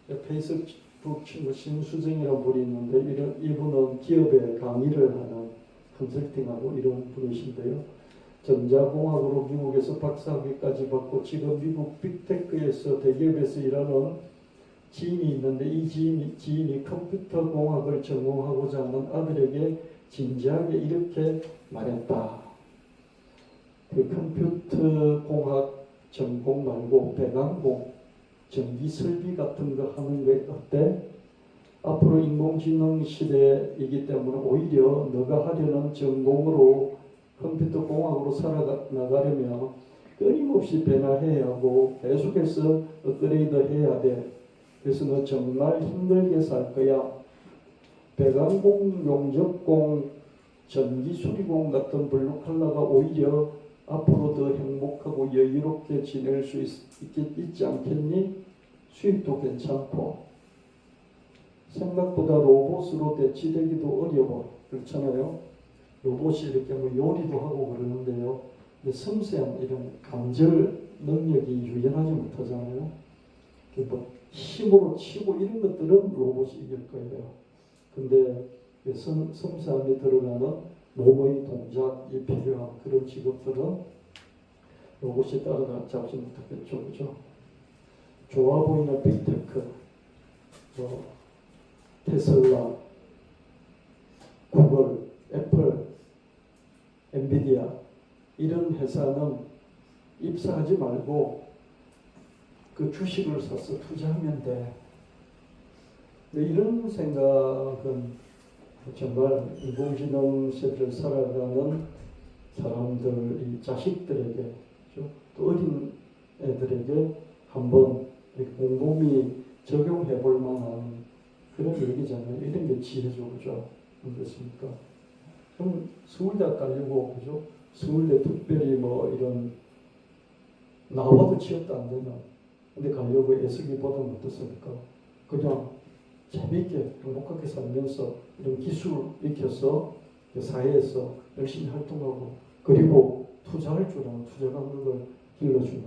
그렇죠? 페이스북 친구 신수정이라는 분이 있는데 이분은 기업에 강의를 하는 컨설팅하고 이런 분이신데요. 전자공학으로 미국에서 박사학위까지 받고 지금 미국 빅테크에서 대기업에서 일하는 지인이 있는데 이 지인이 컴퓨터 공학을 전공하고자 하는 아들에게 진지하게 이렇게 말했다. 그 컴퓨터 공학 전공 말고 배관공, 전기 설비 같은 거 하는 게 어때? 앞으로 인공지능 시대이기 때문에 오히려 너가 하려는 전공으로 컴퓨터 공학으로 살아나가려면 끊임없이 변화해야 하고 계속해서 업그레이드 해야 돼. 그래서 너 정말 힘들게 살 거야. 배관공, 용접공, 전기수리공 같은 블루칼라가 오히려 앞으로 더 행복하고 여유롭게 지낼 수 있지 않겠니? 수입도 괜찮고 생각보다 로봇으로 대치되기도 어려워. 그렇잖아요. 로봇이 이렇게 뭐 요리도 하고 그러는데요. 근데 섬세한 이런 감절 능력이 유연하지 못하잖아요. 뭐 힘으로 치고 이런 것들은 로봇이 이길 거예요. 근데 섬세함이 들어가는 몸의 동작이 필요한 그런 직업들은 로봇이 따라잡지 못하겠죠. 그죠? 좋아 보이는 빅테크, 테슬라, 구글, 애플, 엔비디아 이런 회사는 입사하지 말고 그 주식을 사서 투자하면 돼. 근데 이런 생각은 정말 인공지능 세대를 살아가는 사람들, 이 자식들에게 또 어린 애들에게 한번 곰곰이 적용해 볼 만한 그런 얘기잖아요. 이런 게 지혜죠, 그죠? 그렇습니까? 그럼 서울대학 가려고, 그죠? 서울대 특별히 뭐 이런 나와도 취업도 안 되는 근데 가려고 애쓰기보다는 어떻습니까? 그냥 재미있게 행복하게 살면서 이런 기술 익혀서 사회에서 열심히 활동하고 그리고 투자할 줄 아는 투자 감각을 길러주는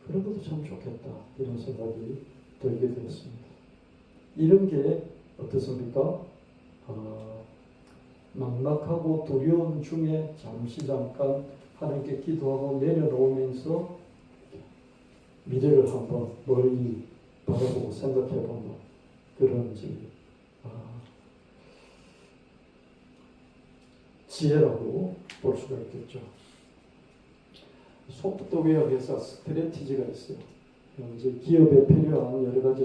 그런 것도 참 좋겠다 이런 생각이 들게 되었습니다. 이런 게 어떻습니까? 막막하고 두려운 중에 잠깐 하나님께 기도하고 내려놓으면서 미래를 한번 멀리 바라보고 생각해보는 그런 지혜라고 볼 수가 있겠죠. 소프트웨어 회사 스트래티지가 있어요. 이제 기업에 필요한 여러 가지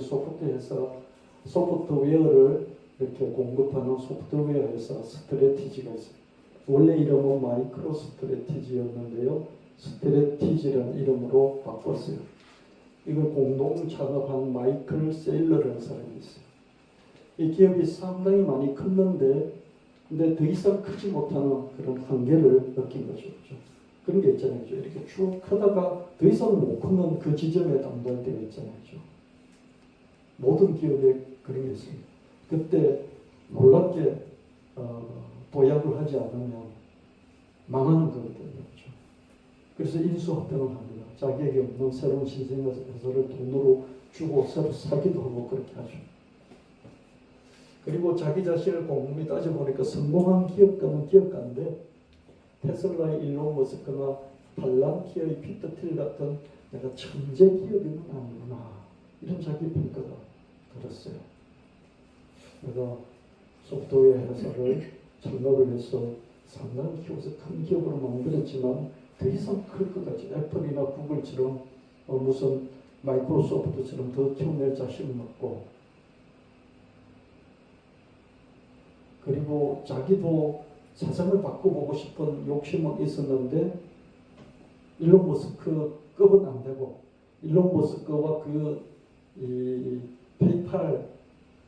소프트웨어를 이렇게 공급하는 소프트웨어 회사 스트래티지가 있어요. 원래 이름은 마이크로 스트래티지였는데요. 스트래티지라는 이름으로 바꿨어요. 이걸 공동 창업한 마이클 세일러라는 사람이 있어요. 이 기업이 상당히 많이 컸는데 근데 더 이상 크지 못하는 그런 한계를 느낀 거죠. 그렇죠? 그런 게 있잖아요. 이렇게 쭉 크다가 더 이상 못 크는 그 지점에 담당할 때가 있잖아요. 모든 기업에 그런 게 있습니다. 그때 놀랍게 도약을 하지 않으면 망하는 거거든요. 그렇죠? 그래서 인수합병을 합니다. 자기에게 없는 새로운 신생회사를 돈으로 주고 새로 사기도 하고 그렇게 하죠. 그리고 자기 자신을 곰곰이 따져보니까 성공한 기업가는 기업가인데 테슬라의 일론 머스크나 팔란티어의 피터 틸 같은 내가 천재 기업인은 아니구나 이런 자기 평가가 들었어요. 내가 소프트웨어 회사를 창업을 해서 상당히 키워서 큰 기업으로 만들었지만 더 이상 클 것 같지. 애플이나 구글처럼 무슨 마이크로소프트처럼 더 키워낼 자신은 없고, 그리고 자기도 세상을 바꿔보고 싶은 욕심은 있었는데 일론 머스크 급은 안 되고 일론 머스크와 이 페이팔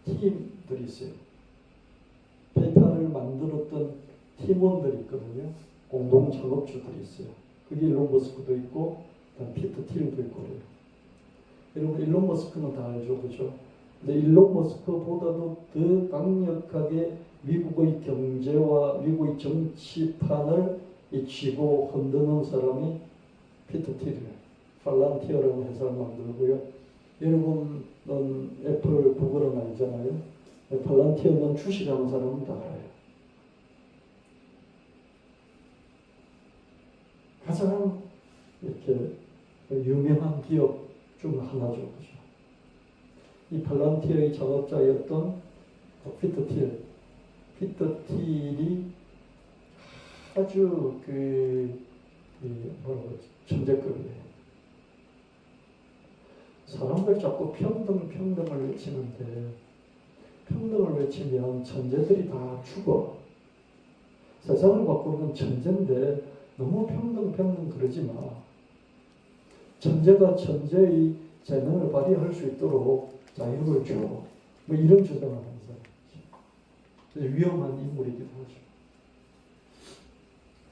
팀들이 있어요. 페이팔을 만들었던 팀원들이 있거든요. 공동 창업주들이 있어요. 그게 일론 머스크도 있고 피터 틸도 있고 그래요. 여러분 일론 머스크는 다 알죠, 그죠? 근데 일론 머스크보다도 더 강력하게 미국의 경제와 미국의 정치판을 쥐고 흔드는 사람이 피터 틸이에요. 팔란티어라는 회사를 만들고요. 여러분은 애플, 구글은 알잖아요. 팔란티어는 주식하는 사람은 다 알아요. 가장 이렇게 유명한 기업 중 하나죠. 그죠? 이 팔란티어의 창업자였던 피터 틸이 아주 천재급이에요. 사람들 자꾸 평등을 외치는데 평등을 외치면 천재들이 다 죽어. 세상을 바꾸는 천재인데 너무 평등 그러지 마. 천재가 천재의 재능을 발휘할 수 있도록 자유를 줘. 뭐 이런 주장을 하는 사람. 위험한 인물이기도 하죠.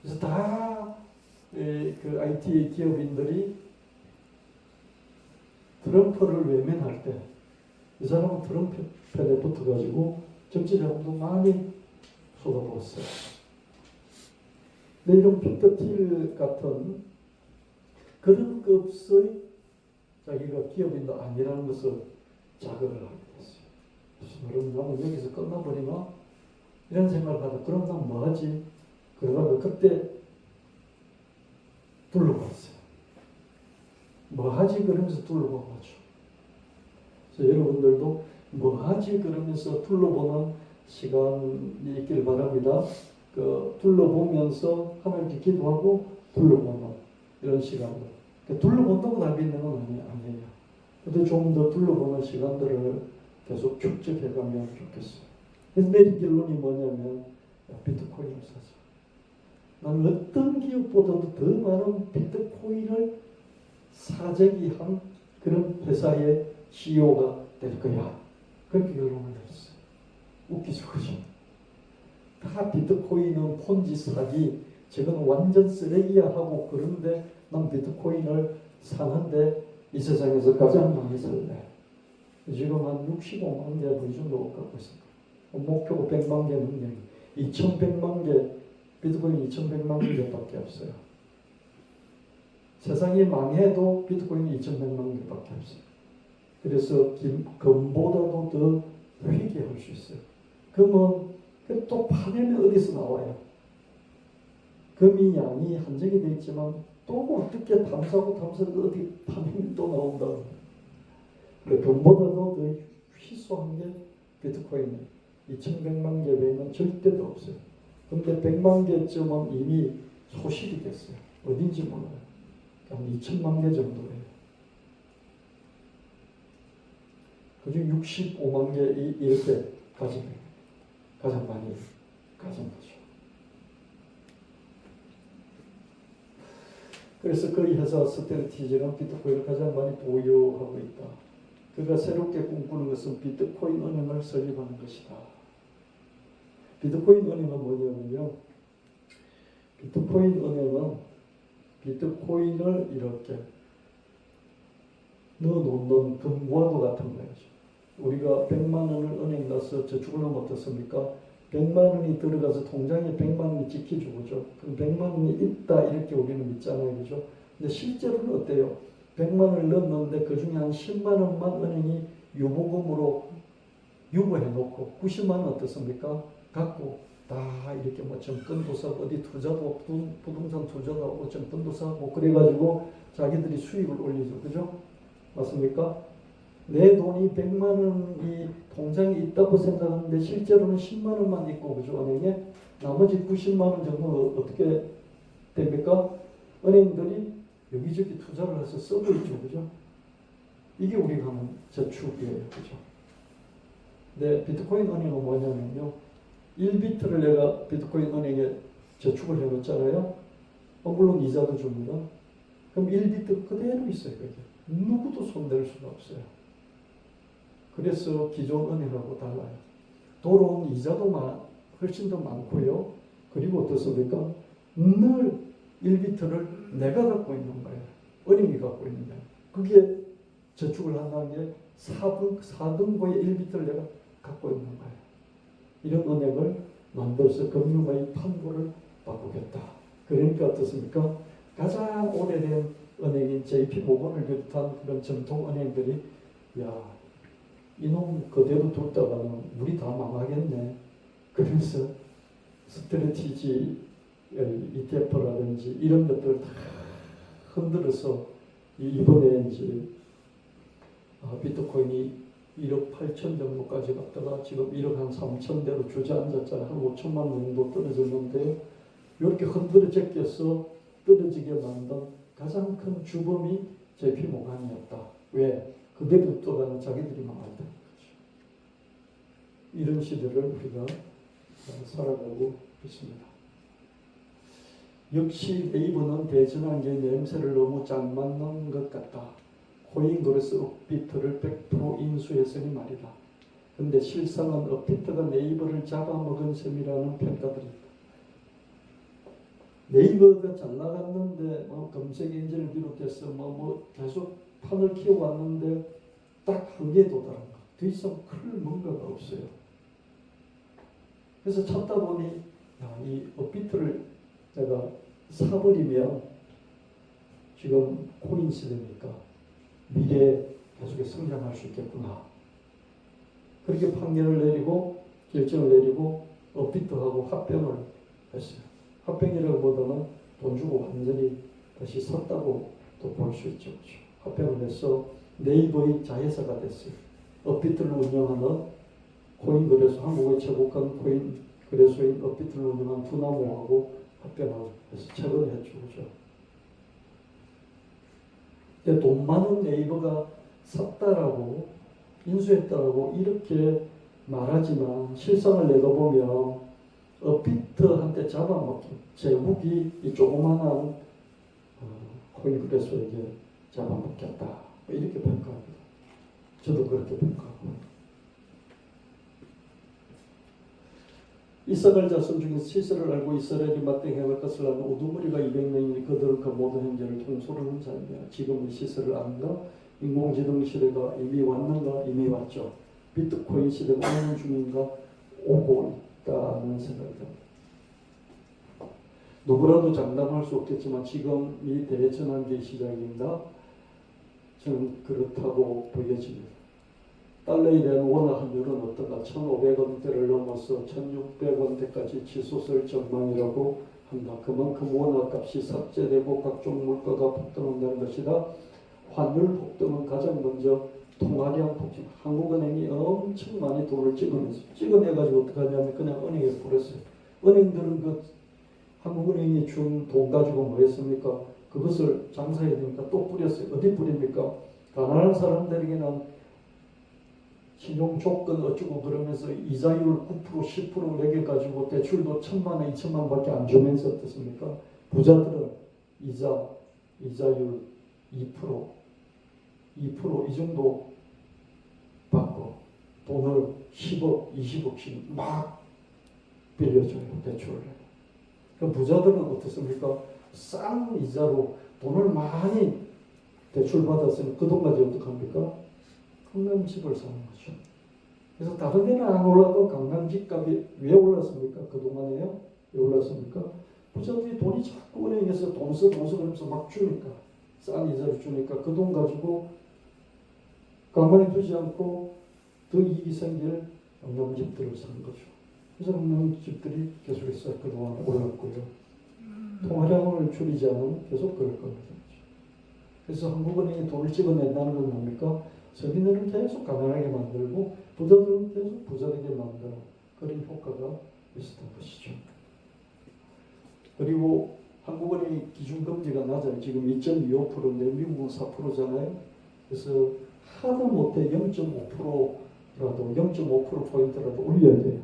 그래서 다 그 IT 기업인들이 트럼프를 외면할 때 이 사람은 트럼프 편에 붙어가지고 정치 자금도 많이 쏟아부었어요. 근데 이런 피터 틸 같은 그런 급의 자기가 기업인도 아니라는 것을 자각을 하게 됐어요. 그래서 나는 여기서 끝나버리나? 이런 생각을 하다 그럼 난 뭐하지? 그러다가 그때 둘러봤어요. 뭐하지? 그러면서 둘러봐가지고. 그래서 여러분들도 뭐하지? 그러면서 둘러보는 시간이 있길 바랍니다. 둘러보면서 하나님께 기도하고 둘러보는 이런 시간을. 둘러본다고 답이 있는 건 아니에요. 근데 좀 더 둘러보는 시간들을 계속 축적해가면 좋겠어요. 그래서 내린 결론이 뭐냐면 비트코인을 사자. 나는 어떤 기업보다도 더 많은 비트코인을 사재기 한 그런 회사의 CEO가 될 거야. 그렇게 결론을 내렸어요. 웃기죠, 그죠? 다 비트코인은 폰지 사기, 저건 완전 쓰레기야 하고 그런데 난 비트코인을 사는데 이 세상에서 가장 많이 살래. 지금 한 65만 개 그 정도 갖고 있습니다. 목표가 100만 개 능력이 2100만 개, 비트코인 2100만 개밖에 없어요. 세상이 망해도 비트코인이 2100만 개밖에 없어요. 그래서 금보다도 더 회귀할 수 있어요. 금은 또 파내면 어디서 나와요? 금이 양이 한정이 되어 있지만 또 어떻게 탐사하고 탐사해도 어디 파내면 또 나온다. 금보다도 더 희소한 게 비트코인이에요. 2100만 개 외에는 절대도 없어요. 근데 100만 개쯤은 이미 소실이 됐어요. 어딘지 몰라요. 한 2000만 개 정도예요. 그중 65만 개 이렇게 가장 많이 가진 거죠. 그래서 그 회사 스트레티지는 비트코인을 가장 많이 보유하고 있다. 그가 새롭게 꿈꾸는 것은 비트코인 은행을 설립하는 것이다. 비트코인 은행은 뭐냐면요. 비트코인 은행은 비트코인을 이렇게 넣어놓는 금고와도 같은 거죠. 우리가 100만 원을 은행 가서 저축을 하면 어떻습니까? 100만 원이 들어가서 통장에 100만 원이 찍혀주죠. 그럼 100만 원이 있다 이렇게 우리는 믿잖아요. 그죠? 근데 실제로는 어때요? 100만 원을 넣었는데 그 중에 한 10만 원만 은행이 유보금으로 유보해놓고 90만 원 어떻습니까? 갖고 다 이렇게 뭐 정권도 사고 어디 투자도 부동산 투자도 하고 정권도 사고 그래가지고 자기들이 수익을 올리죠. 그죠? 맞습니까? 내 돈이 100만 원이 통장에 있다고 생각하는데 실제로는 10만 원만 있고 그죠? 은행에 나머지 90만 원 정도는 어떻게 됩니까? 은행들이 여기저기 투자를 해서 쓰고 있죠. 그죠? 이게 우리가 하는 저축이에요. 그죠? 근데 비트코인 은행은 뭐냐면요. 1비트를 내가 비트코인 은행에 저축을 해놓잖아요. 물론 이자도 줍니다. 그럼 1비트 그대로 있어요. 그게. 누구도 손댈 수가 없어요. 그래서 기존 은행하고 달라요. 돌아온 이자도 훨씬 더 많고요. 그리고 어떻습니까? 늘 1비트를 내가 갖고 있는 거예요. 은행이 갖고 있는 거예요. 그게 저축을 한다는 게 4등고의 1비트를 내가 갖고 있는 거예요. 이런 은행을 만들어서 금융의 판도를 바꾸겠다. 그러니까 어떻습니까? 가장 오래된 은행인 JP모건을 비롯한 그런 전통 은행들이 야 이놈 그대로 뒀다가는 우리 다 망하겠네. 그래서 스트레티지 ETF라든지 이런 것들 다 흔들어서 이번에 이제 비트코인이 1억 8천 정도까지 갔다가 지금 1억 한 3천대로 주저앉았잖아요. 한 5천만 원 정도 떨어졌는데요. 이렇게 흔들어 제껴서 떨어지게 만든 가장 큰 주범이 JP모건이었다. 왜? 그대로 떠가는 자기들이 망했다는 거죠. 이런 시대를 우리가 살아가고 있습니다. 역시 네이버는 대전환 게 냄새를 너무 잘 맡는 것 같다. 코인 그래서 업비트를 100% 인수했으니 말이다. 근데 실상은 업비트가 네이버를 잡아먹은 셈이라는 평가들이 있다. 네이버가 잘 나갔는데 검색 엔진을 비롯해서 계속 판을 키워왔는데 딱 한계에 도달한 것. 더 이상 클 뭔가가 없어요. 그래서 찾다 보니 이 업비트를 내가 사버리면 지금 코인 시대니까 미래에 계속해서 성장할 수 있겠구나. 그렇게 판결을 내리고 결정을 내리고 업비트하고 합병을 했어요. 합병이라기보다는 돈 주고 완전히 다시 샀다고 또 볼 수 있죠. 그렇죠? 합병을 해서 네이버의 자회사가 됐어요. 업비트를 운영하는 코인 거래소, 한국의 최고 큰 코인 거래소인 업비트를 운영한 두나무하고 합병을 해서 최근에 했죠. 그렇죠? 돈 많은 네이버가 샀다라고 인수했다라고 이렇게 말하지만 실상을 내다보면 업비트한테 잡아먹힌 제국이 이 조그마한 코인 거래소에게 잡아먹혔다. 이렇게 평가합니다. 저도 그렇게 평가하고. 이스라엘 자손 중에서 시세를 알고 이스라엘이 맞대응할 것을 아는 우두머리가 200명이니 그들은 그 모든 형제를 통솔하는 자입니다. 지금 이 시세를 아는가? 인공지능 시대가 이미 왔는가? 이미 왔죠. 비트코인 시대가 오는 중인가? 오고 있다는 생각이 듭니다. 누구라도 장담할 수 없겠지만 지금 이 대전환기 시작인가? 저는 그렇다고 보여집니다. 달러에 대한 원화 환율은 어떤가? 1,500원대를 넘어서 1,600원대까지 치솟을 전망이라고 한다. 그만큼 원화 값이 삭제되고 각종 물가가 폭등한다는 것이다. 환율 폭등은 가장 먼저 통화량 폭증. 한국은행이 엄청 많이 돈을 찍어내가지고 어떻게 하냐면 그냥 은행에 뿌렸어요. 은행들은 그 한국은행이 준 돈 가지고 뭐 했습니까? 그것을 장사해야 되니까 또 뿌렸어요. 어디 뿌립니까? 가난한 사람들에게는 신용 조건 어쩌고 그러면서 이자율 9% 10% 매겨가지고 대출도 1,000만 원 2천만 원밖에 안 주면서 어떻습니까? 부자들은 이자율 2% 이 정도 받고 돈을 10억 20억씩 막 빌려줘요. 대출을. 그럼 부자들은 어떻습니까? 싼 이자로 돈을 많이 대출받았으니 그 돈 가지고 어떡합니까? 강남집을 사는 거죠. 그래서 다른 데는 안 올라도 강남집 값이 왜 올랐습니까? 그동안에요? 왜 올랐습니까? 부자들이 돈이 자꾸 은행에서 돈 써 그러면서 막 주니까 싼 이자를 주니까 그 돈 가지고 가만히 두지 않고 더 이익이 생길 강남집들을 사는 거죠. 그래서 강남집들이 계속해서 그동안 올랐고요. 통화량을 줄이지 않으면 계속 그럴 겁니다. 그래서 한국은행이 돈을 찍어낸다는 건 뭡니까? 서민들은 계속 가난하게 만들고 부자들은 계속 부자되게 만드는 그런 효과가 있었던 것이죠. 그리고 한국은행의 기준금리가 낮아요. 지금 2.25%인데 미국은 4%잖아요. 그래서 하다 못해 0.5%라도 0.5%포인트라도 올려야 돼요.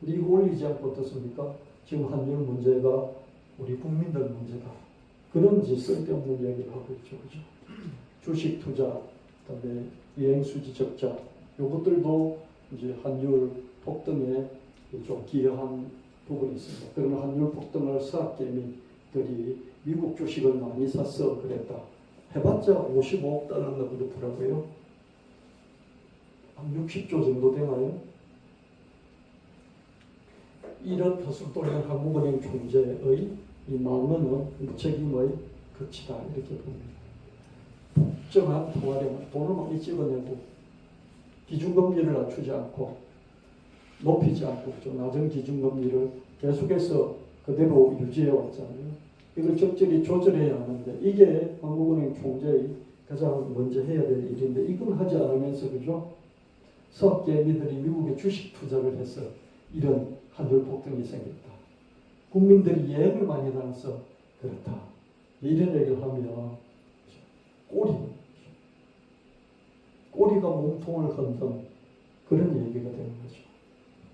근데 이거 올리지 않고 어떻습니까? 지금 환율 문제가 우리 국민들 문제다. 그런지 쓸데없는 이야기를 하고 있죠. 그죠? 주식 투자, 그다음에 여행수지 적자, 이것들도 이제 환율 폭등에 좀 기여한 부분이 있습니다. 그러나 환율 폭등을 사학개미들이 미국 주식을 많이 샀어 그랬다. 해봤자 55억 달러나 그렇더라고요. 한 60조 정도 되나요? 이런 허술돌이한 한국은행 총재의 이 만원은 무책임의 극치다 이렇게 봅니다. 복잡한 통화량, 돈을 많이 찍어내고 기준금리를 낮추지 않고 높이지 않고 좀 낮은 기준금리를 계속해서 그대로 유지해 왔잖아요. 이걸 적절히 조절해야 하는데 이게 한국은행 총재의 가장 먼저 해야 될 일인데 이걸 하지 않으면서 그죠? 사업개미들이 미국에 주식 투자를 해서 이런 환율 폭등이 생겼다. 국민들이 여행을 많이 다녀서 그렇다. 이런 얘기를 하면 꼬리가 몸통을 흔든 그런 얘기가 되는 거죠.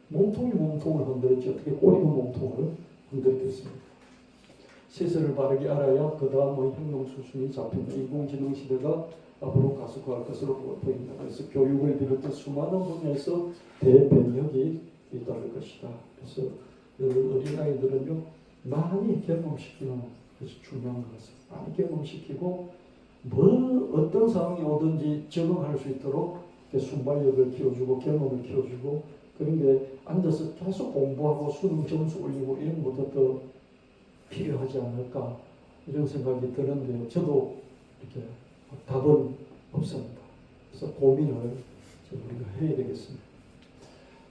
몸통이 몸통을 흔들었지 어떻게 꼬리가 몸통을 흔들겠습니까? 시세를 바르게 알아야 그 다음의 행동 수순이 잡힌다. 인공지능 시대가 앞으로 가속화할 것으로 보인다. 그래서 교육을 비롯해 수많은 분야에서 대변혁이 있다는 것이다. 그래서 어린아이들은요 많이 경험시키는 것이 중요한 것 같습니다. 많이 경험시키고 어떤 상황이 오든지 적응할 수 있도록 순발력을 키워주고 경험을 키워주고 그런 게 앉아서 계속 공부하고 수능 점수 올리고 이런 것도 더 필요하지 않을까 이런 생각이 드는데요. 저도 이렇게 답은 없습니다. 그래서 고민을 우리가 해야 되겠습니다.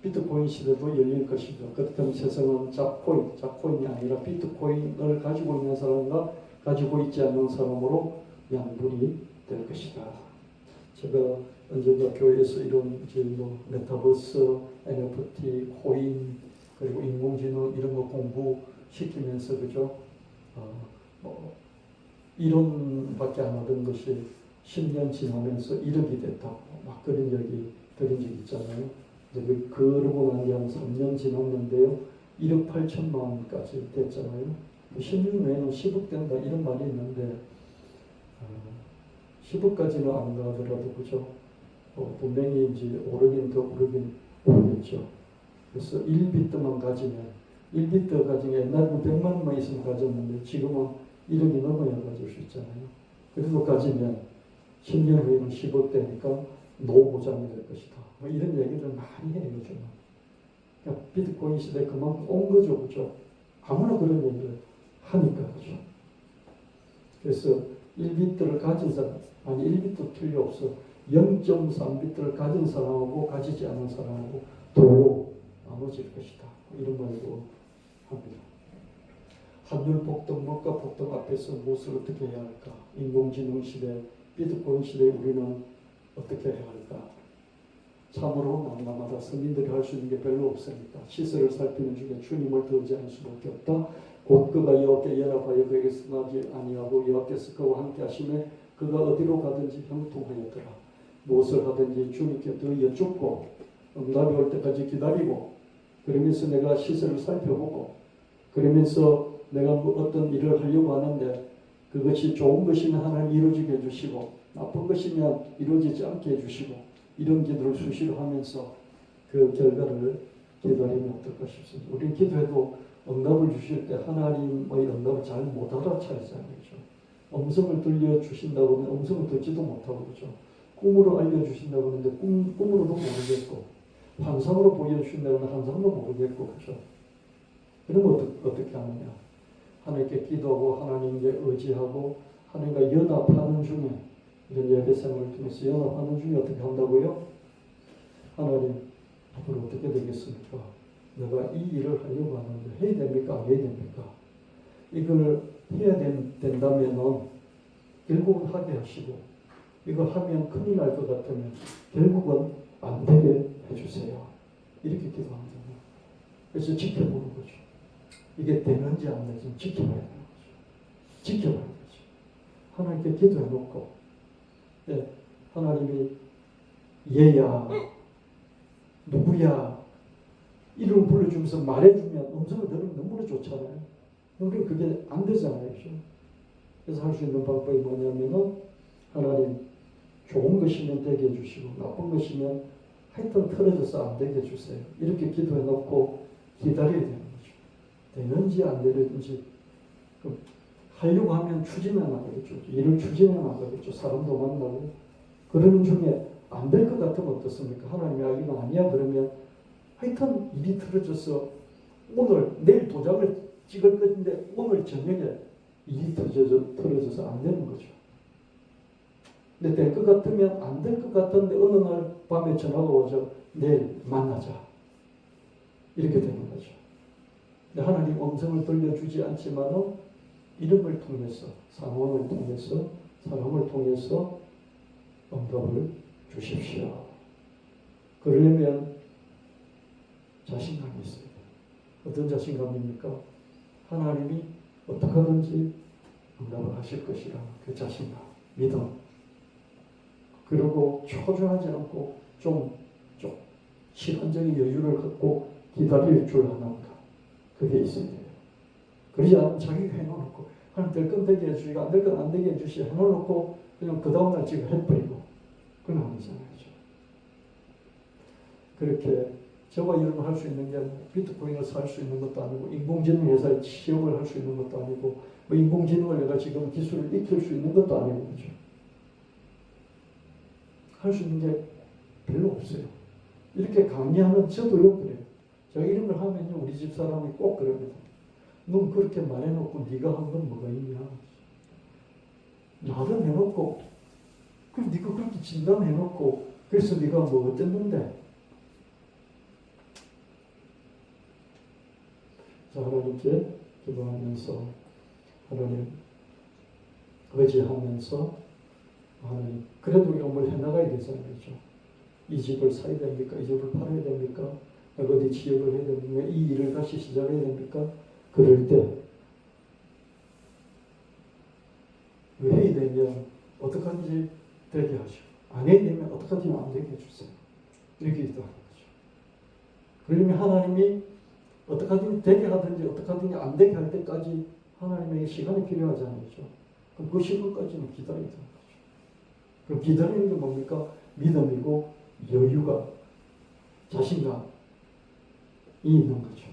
비트코인 시대도 열릴 것이죠. 그렇다면 세상은 잡코인이 아니라 비트코인을 가지고 있는 사람과 가지고 있지 않는 사람으로 양분이 될 것이다. 제가 언젠가 교회에서 이런 메타버스, NFT, 코인 그리고 인공지능 이런 거 공부시키면서 그죠? 이론밖에 안 하던 것이 10년 지나면서 1억이 됐다고 막 그런 얘기 들은 적 있잖아요. 그러고 난 게 한 3년 지났는데요. 1억 8천만 원까지 됐잖아요. 10년 후에는 10억 된다 이런 말이 있는데 10억까지는 안 가더라도 그죠? 분명히 이제 오르긴 더 오르긴 오르겠죠. 그래서 1비트만 가지면 1비트 가지면 옛날에는 100만 원만 있으면 가졌는데 지금은 1억이 넘어야 가질 수 있잖아요. 그래도 가지면 10년 후에는 10억 되니까 노보장이 될 것이다. 뭐 이런 얘기를 많이 해요, 요즘은. 그러니까 비트코인 시대에 그만큼 온 거죠, 그죠? 아무나 그런 얘기를 하니까, 그죠? 그래서 1비트를 가진 사람, 아니 1비트 필요 없어. 0.3m를 가진 사람하고 가지지 않은 사람하고 도로 나눠질 것이다. 이런 말도 합니다. 한율 폭등, 물가 폭등 앞에서 무엇을 어떻게 해야 할까? 인공지능 시대, 비트코인 시대에 우리는 어떻게 해야 할까? 참으로 난감하다. 서민들이 할 수 있는 게 별로 없으니까 시세를 살피는 중에 주님을 더 의지할 수밖에 없다. 곧 그가 여호와께 연합하여 그에게 승하지 아니하고 여호와께서 그와 함께 하심에 그가 어디로 가든지 형통하였더라. 무엇을 하든지 주님께 더 여쭙고 응답이 올 때까지 기다리고 그러면서 내가 시세를 살펴보고 그러면서 내가 어떤 일을 하려고 하는데 그것이 좋은 것이면 하나님 이루어지게 해주시고 나쁜 것이면 이루어지지 않게 해주시고 이런 기도를 수시로 하면서 그 결과를 기다리면 어떨까 싶습니다. 우리 기도해도 응답을 주실 때 하나님의 응답을 잘 못 알아차리잖아요. 그렇죠? 음성을 들려주신다고 하면 음성을 듣지도 못하고 그렇죠? 꿈으로 알려주신다고 하는데 꿈으로도 모르겠고 환상으로 보여주신다고 하면 환상도 모르겠고 그렇죠? 그러면 어떻게 하느냐? 하나님께 기도하고 하나님께 의지하고 하나님과 연합하는 중에 이런 예배 생활을 통해서 연합하는 중에 어떻게 한다고요? 하나님 앞으로 어떻게 되겠습니까? 내가 이 일을 하려고 하는데 해야 됩니까? 안 해야 됩니까? 이걸 해야 된다면 결국은 하게 하시고 이걸 하면 큰일 날 것 같으면 결국은 안 되게 해주세요. 이렇게 기도합니다. 그래서 지켜보는 거죠. 이게 되는지 안 되는지 지켜봐야 되는 거죠. 지켜봐야 되죠. 하나님께 기도해놓고 네, 하나님이 얘야 누구야 이름을 불러주면서 말해주면 음성을 들으면 너무나 좋잖아요. 우리는 그게 안 되잖아요. 그렇죠? 그래서 할 수 있는 방법이 뭐냐면은 하나님 좋은 것이면 되게 해주시고 나쁜 것이면 하여튼 틀어져서 안 되게 해주세요. 이렇게 기도해놓고 기다려야 되는 거죠. 되는지 안 되는지 하려고 하면 추진해 나가겠죠. 일을 추진해 나가겠죠. 사람도 만나고 그러는 중에 안 될 것 같으면 어떻습니까? 하나님이 이거 아니야 그러면 하여튼 일이 틀어져서 내일 도장을 찍을 건데 오늘 저녁에 일이 틀어져서 안 되는 거죠. 근데 될 것 같으면 안 될 것 같은데 어느 날 밤에 전화가 오죠. 내일 만나자. 이렇게 되는 거죠. 근데 하나님 음성을 들려주지 않지만은 이름을 통해서 상황을 통해서 사람을 통해서 응답을 주십시오. 그러려면 자신감이 있어야 돼요. 어떤 자신감입니까? 하나님이 어떻게 하든지 응답을 하실 것이라 그 자신감, 믿음. 그리고 초조하지 않고 좀 시간적인 여유를 갖고 기다릴 줄 아는가. 그게 있어야 돼요. 그러지 않으면 자기가 해놓고 하나님 될 건 되게 해주시고 안 될 건 안 되게 해주시고 해놓고 그냥 그 다음날 지금 해버리고 그건 아니잖아요. 그렇게 저와 여러분 할 수 있는 게 비트코인을 살 수 있는 것도 아니고 인공지능 회사에 취업을 할 수 있는 것도 아니고 뭐 인공지능을 내가 지금 기술을 익힐 수 있는 것도 아니고 그렇죠. 할 수 있는 게 별로 없어요. 이렇게 강의하는 저도요 그래요. 제가 이런 걸 하면요 우리 집 사람이 꼭 그럽니다. 넌 그렇게 말해놓고 네가 한 건 뭐가 있냐? 나도 해놓고 그럼 네가 그렇게 진단해놓고 그래서 네가 뭐 어땠는데? 자 하나님께 기도하면서 하나님 의지하면서 하나님 그래도 우리가 뭘 해나가야 되잖아요. 그렇죠? 이 집을 사야 됩니까? 이 집을 팔아야 됩니까? 어디 취업을 해야 됩니까? 이 일을 다시 시작해야 됩니까? 그럴 때 해야 되면 어떡하든지 되게 하시고 안 해야 되면 어떡하든지 안 되게 해주세요. 이렇게 기도하는 거죠. 그러면 하나님이 어떡하든지 되게 하든지 어떡하든지 안 되게 할 때까지 하나님에게 시간이 필요하잖아요. 그렇죠? 그럼 그 시간까지는 기다려야 되는 거죠. 그럼 기다리는 게 뭡니까? 믿음이고 여유가 자신감이 있는 거죠.